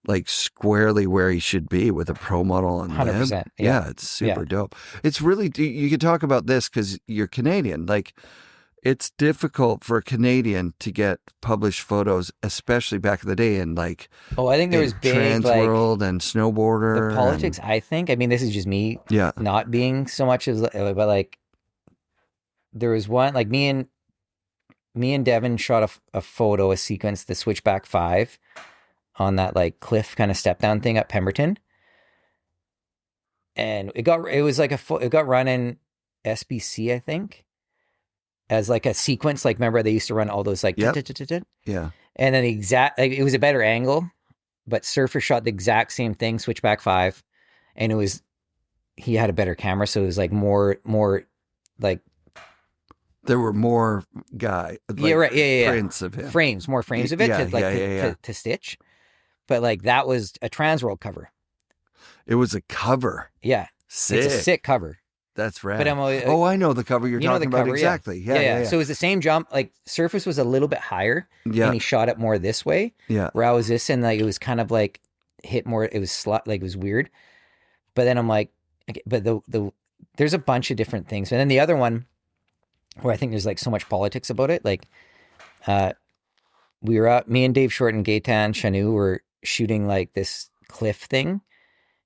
like squarely where he should be with a pro model on 100%, Lib. yeah. It's super Yeah. dope. It's really, you could talk about this because you're Canadian. Like, it's difficult for a Canadian to get published photos, especially back in the day in like Oh, I think there was in big Trans like World and Snowboarder. the politics. and- I think. I mean, this is just me yeah. not being so much as, but like there was one like me and Devin shot a photo, a sequence, the Switchback 5 on that like cliff kind of step down thing at Pemberton, and it got run in SBC, I think, as like a sequence. Like, remember they used to run all those like Yep. tut-tut-tut-tut? Yeah. And then it was a better angle, but Surfer shot the exact same thing, Switchback 5, and he had a better camera, so it was like more like There were more prints of him. more frames of it Yeah, to like yeah. to stitch. But like that was a Transworld cover. It was a cover. Yeah, Sick. it's a sick cover. That's rad. But I'm always, oh, I know the cover you're you know talking the about. cover, Exactly. Yeah. Yeah. So it was the same jump. Like surface was a little bit higher, Yeah. and he shot it more this way. Yeah. Where I was this, and like it was kind of like hit more. It was like it was weird. But then I'm like, okay, but there's a bunch of different things, and then the other one where I think there's like so much politics about it. Like, we were out, me and Dave Short and Gaetan Chanu were shooting like this cliff thing.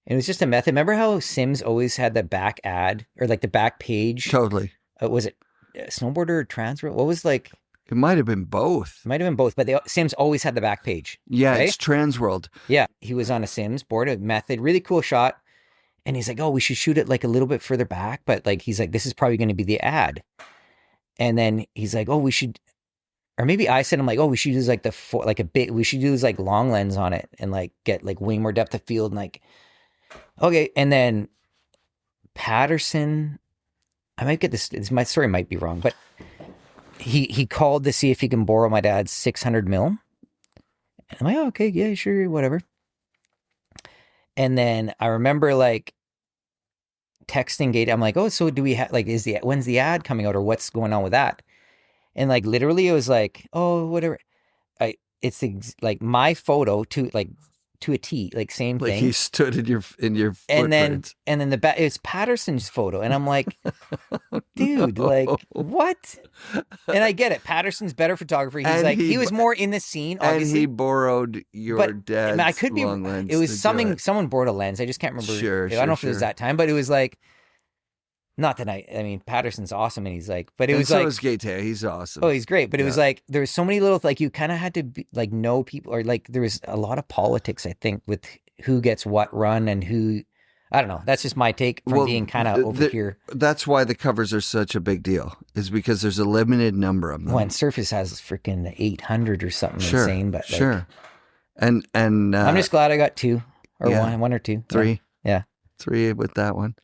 And it was just a method. Remember how Sims always had the back ad or like the back page? Totally. Was it Snowboarder or Transfer? What was like? It might have been both. It might have been both, but Sims always had the back page. Yeah, right? it's Transworld. Yeah, he was on a Sims board, a method, really cool shot. And he's like, oh, we should shoot it like a little bit further back. But like, he's like, this is probably going to be the ad. And then he's like, oh, we should, or maybe I said, I'm like, oh, we should use like we should use like long lens on it and like get like way more depth of field and like, okay. And then Patterson, I might get this, my story might be wrong, but he called to see if he can borrow my dad's 600 mil. And I'm like, oh, okay, yeah, sure, whatever. And then I remember like texting Gate. I'm like, oh, so do we have like, when's the ad coming out or what's going on with that? And like, literally it was like, oh, whatever. It's like my photo to a T, like same Like thing. he stood in your and footprints. then the back, it's Patterson's photo, and I'm like, dude, like what? And I get it. Patterson's better photographer. He's And like he was more in the scene, And obviously. he borrowed your but dad's I could be. long lens. It was to do something. it. Someone borrowed a lens. I just can't remember. Sure, I don't know if it was sure. that time, but it was like. Not tonight. I mean, Patterson's awesome, and he's like, but it And was so like, is Gaeta. He's awesome. oh, he's great. But it was Yeah. like there was so many little like you kind of had to be, like know people, or like there was a lot of politics. I think with who gets what run and who. I don't know. That's just my take from Well, being kind of over here. That's why the covers are such a big deal. Is because there's a limited number of them. When Surface has freaking 800 or something Sure, insane, but like, sure. And I'm just glad I got two or yeah. one or two, three. Yeah. 3 with that one.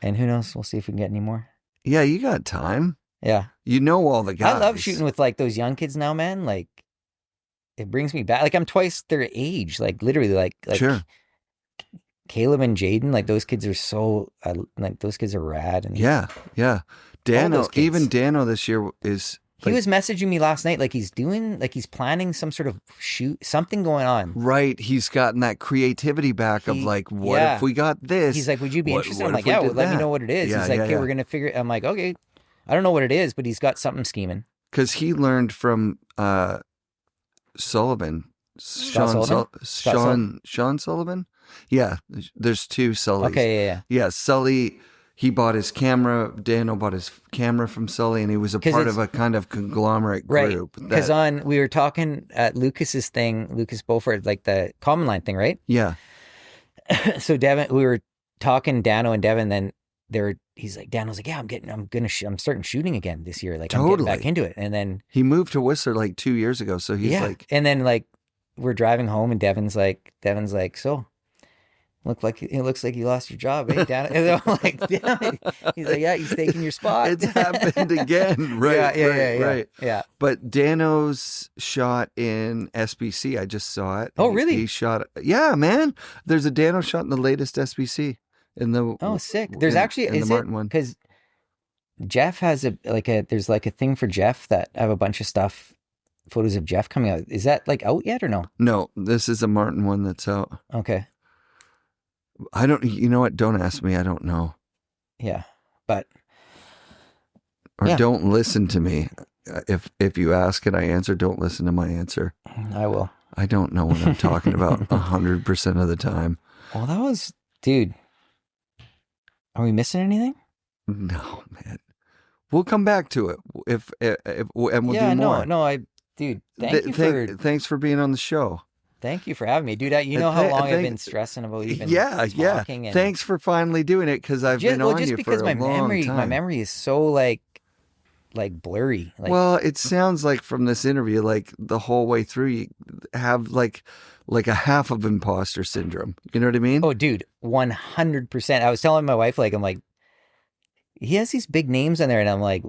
And who knows? We'll see if we can get any more. Yeah, you got time. Yeah. You know all the guys. I love shooting with like those young kids now, man. Like it brings me back. Like I'm twice their age. Like literally, like Sure. Caleb and Jaden. Like those kids are so like those kids are rad. And Yeah, yeah. Dano, those kids. even Dano this year is. he was messaging me last night. Like he's planning some sort of shoot, something going on. Right, he's gotten that creativity back of like, what yeah. if we got this? He's like, would you be What- interested? what I'm if like, we yeah, did well, let me that? know what it is. Yeah, He's like, yeah, okay, yeah. we're going to figure it. I'm like, okay, I don't know what it is, but he's got something scheming. Because he learned from Sullivan. Sean Sullivan? Yeah, there's 2 Sullys. Okay, yeah. Yeah, Sully, he bought his camera. Dano bought his camera from Sully, and he was a 'Cause part it's- of a kind of conglomerate Right. group. Because we were talking at Lucas's thing, Lucas Beaufort, like the Common Line thing, right? Yeah, So Devin, we were talking, Dano and Devin, then he's like, Dano's like, yeah, I'm starting shooting again this year. Like I'm getting back Totally. into it. And then, he moved to Whistler like 2 years ago, so he's yeah. like, And then like we're driving home and Devin's like, so it looks like you lost your job, eh, Dano? And I'm like, damn it. He's like, yeah, he's taking your spot. it's happened again. Right, right. Yeah. But Dano's shot in SBC. I just saw it. Oh, really? He shot. Yeah, man. There's a Dano shot in the latest SBC. In the Oh, sick. There's in- actually, in the is Martin it? one. Because Jeff has there's like a thing for Jeff that I have a bunch of stuff, photos of Jeff coming out. Is that like out yet or no? No, this is a Martin one that's out. Okay. I don't. You know what? Don't ask me. I don't know. Yeah. But Or Yeah. don't listen to me. If you ask and I answer, don't listen to my answer. I will. I don't know what I'm talking about 100% of the time. Well, that was, dude. Are we missing anything? No, man. We'll come back to it if and we'll do more. Dude, Thanks for being on the show. thank you for having me, dude. You know how long I've been stressing about even talking. And Thanks for finally doing it because I've been on you for a long time. my memory is so like blurry. Like, Well, it sounds like from this interview, like the whole way through, you have like a half of imposter syndrome. You know what I mean? oh, dude, 100%. I was telling my wife, like, I'm like, he has these big names on there, and I'm like,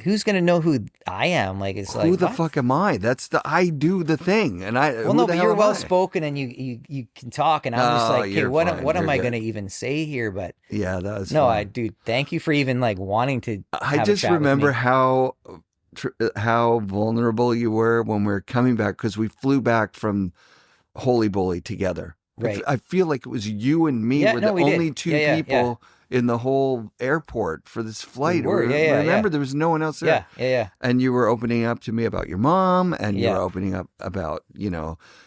who's gonna know who I am? Like, it's like, who the what? fuck am I? I do the thing, and I. Well, no, but you're well spoken and you can talk, and I'm just Oh, like, okay, you're what fine. am You're I good. gonna even say here? But Yeah, that was. no, fun. dude, thank you for even like wanting to. I have a just chat with remember me. how vulnerable you were when we were coming back because we flew back from Holy Bully together. Right. I feel like it was you and me Yeah, were no, the we did. only 2 Yeah, people in the whole airport for this flight. were, yeah, Remember, yeah. there was no one else there. Yeah. And you were opening up to me about your mom, and you Yeah. were opening up about,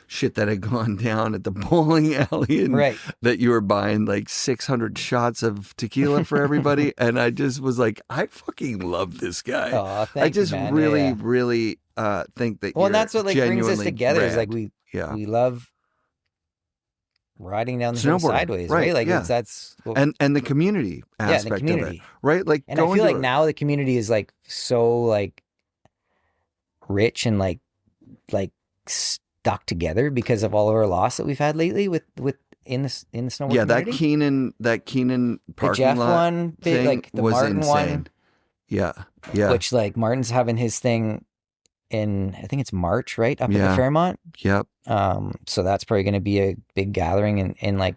shit that had gone down at the bowling alley, and Right. that you were buying like 600 shots of tequila for everybody. And I just was like, I fucking love this guy. Oh, thank I just you, man. really, Yeah. really think that Well, you're and that's what like brings us genuinely together. Is like rad. we love riding down the hill Snowboarding, sideways, right, right? Like yeah. that's what, and the community the aspect of community. it, right? Like, and I going feel to like now the community is like so like rich and like stuck together because of all of our loss that we've had lately with in the snowboard yeah, that community. Keenan The parking Jeff lot one, thing like the was Martin insane. one, Yeah. which like Martin's having his thing in, I think it's March, right? Up at Yeah. the Fairmont. Yep. So that's probably going to be a big gathering, and like,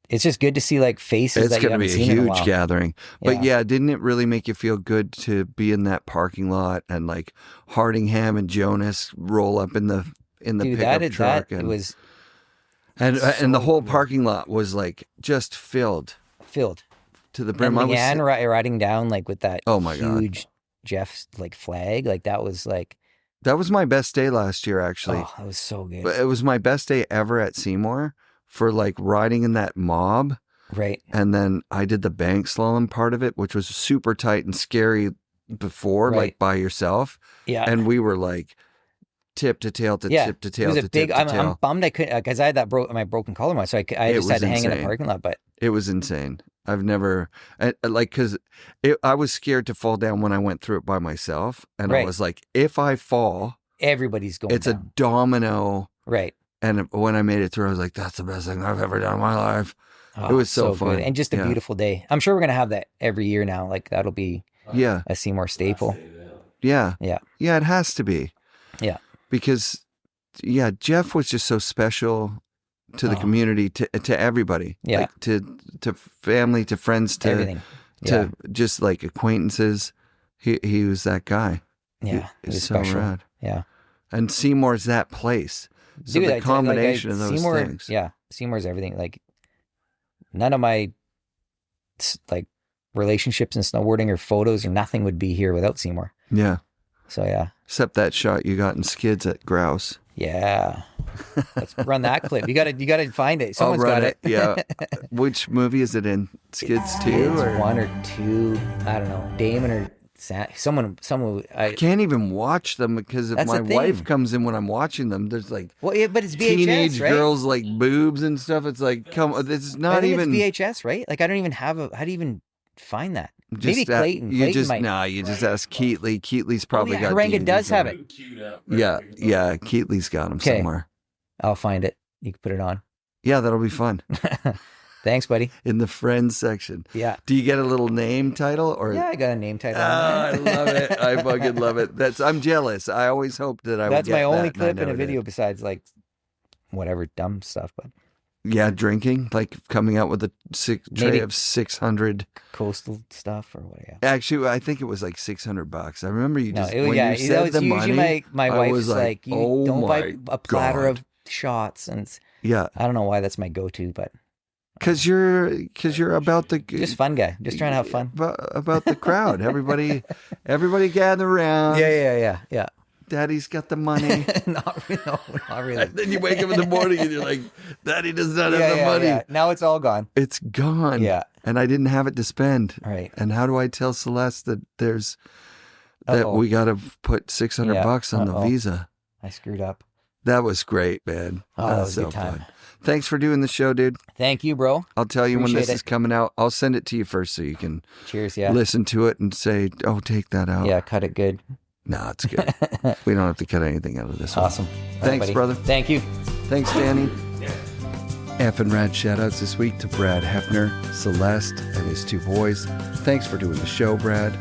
it's just good to see like faces It's that you going to haven't be a seen in a huge while. gathering. But Yeah. yeah, didn't it really make you feel good to be in that parking lot and like Hardingham and Jonas roll up in the Dude, pickup truck? it And was And So the whole cool. parking lot was like just filled Filled. to the brim. And I Leanne was, riding down like with that Oh my God. huge Jeff's like flag. Like that was like, that was my best day last year, actually. oh, that was so good. But it was my best day ever at Seymour for like riding in that mob. Right. And then I did the bank slalom part of it, which was super tight and scary before, Right. like by yourself. Yeah. And we were like tip to tail to Yeah. tip to It tail was to a big, tip to I'm tail. bummed I couldn't, because I had that my broken collarbone. So I It just had was to hang in the insane. parking lot. But It was insane. I've never, like, because I was scared to fall down when I went through it by myself. And I Right. was like, if I fall, everybody's going it's a down. domino. Right. And when I made it through, I was like, that's the best thing I've ever done in my life. Oh, It was so fun. good. And just a Yeah. beautiful day. I'm sure we're going to have that every year now. Like that'll be Yeah. a Seymour staple. Yeah. Yeah. Yeah, it has to be. Yeah. Because, yeah, Jeff was just so special to the Oh. community, to everybody. Yeah. Like to family, to friends, to Everything. Yeah. just like acquaintances. He was that guy. Yeah. It He's was so special. rad. Yeah. And Seymour's that place. So Dude, the I tell you, like, combination of those Seymour, things. Yeah. Seymour's everything. Like none of my like relationships in snowboarding or photos or nothing would be here without Seymour. Yeah. So yeah. Except that shot you got in Skids at Grouse. Yeah. Let's run that clip. You gotta find it. Someone's I'll run got it. Yeah. Which movie is it in? Skids 2? It's Or? one or two. I don't know. Damon or someone. I can't even watch them because if That's my the thing. wife comes in when I'm watching them, there's like Well, yeah, but it's VHS, teenage right? girls like boobs and stuff. It's like, come on, this is I not think even. it's VHS, right? Like I don't even have a. How do you even find that? Just Maybe Clayton. You Clayton just might. you just ask Keatley. Keatley's probably yeah, got. Harenga DVDs does of have it. it. Queued up. Yeah, yeah. Keatley's got them Okay. somewhere. I'll find it. You can put it on. Yeah, that'll be fun Thanks, buddy. in the friends section. Yeah. Do you get a little name title or? Yeah, I got a name title. Oh, I on there. love it. I fucking love it. I'm jealous. I always hoped that I would That's get my only that, and I clip in a never did. video besides like whatever dumb stuff, but Yeah, drinking, like coming out with a tray Maybe. of 600. coastal stuff or what? Yeah. Actually, I think it was like $600. I remember you No, just it was, when yeah, you that said was the usually money. my I wife's was like, you oh don't buy my a platter God. of shots, and Yeah, I don't know why that's my go-to, but because you're about the just fun guy, just trying to have fun. about the crowd. Everybody gather around. Yeah. Daddy's got the money. not really. And then you wake up in the morning and you're like, Daddy does not have the Yeah, money. yeah. Now it's all gone. It's gone. Yeah. And I didn't have it to spend. Right. And how do I tell Celeste that that Uh-oh. we got to put $600 Yeah. on the Uh-oh. visa? I screwed up. That was great, man. Oh, that was a good time. fun. Thanks for doing the show, dude. Thank you, bro. I'll tell you when this Appreciate is it. coming out. I'll send it to you first so you can Cheers. Yeah. listen to it and say, oh, take that out. Yeah. Cut it good. No, it's good. We don't have to cut anything out of this one. Awesome. All right, Thanks, buddy. brother. Thank you. Thanks, Danny. FNRad shoutouts this week to Brad Heppner, Celeste, and his two boys. Thanks for doing the show, Brad.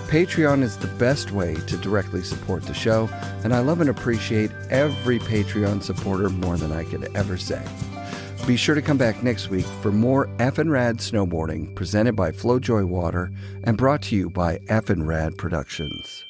Patreon is the best way to directly support the show, and I love and appreciate every Patreon supporter more than I could ever say. Be sure to come back next week for more FNRad snowboarding presented by FlowJoy Water and brought to you by FNRad Productions.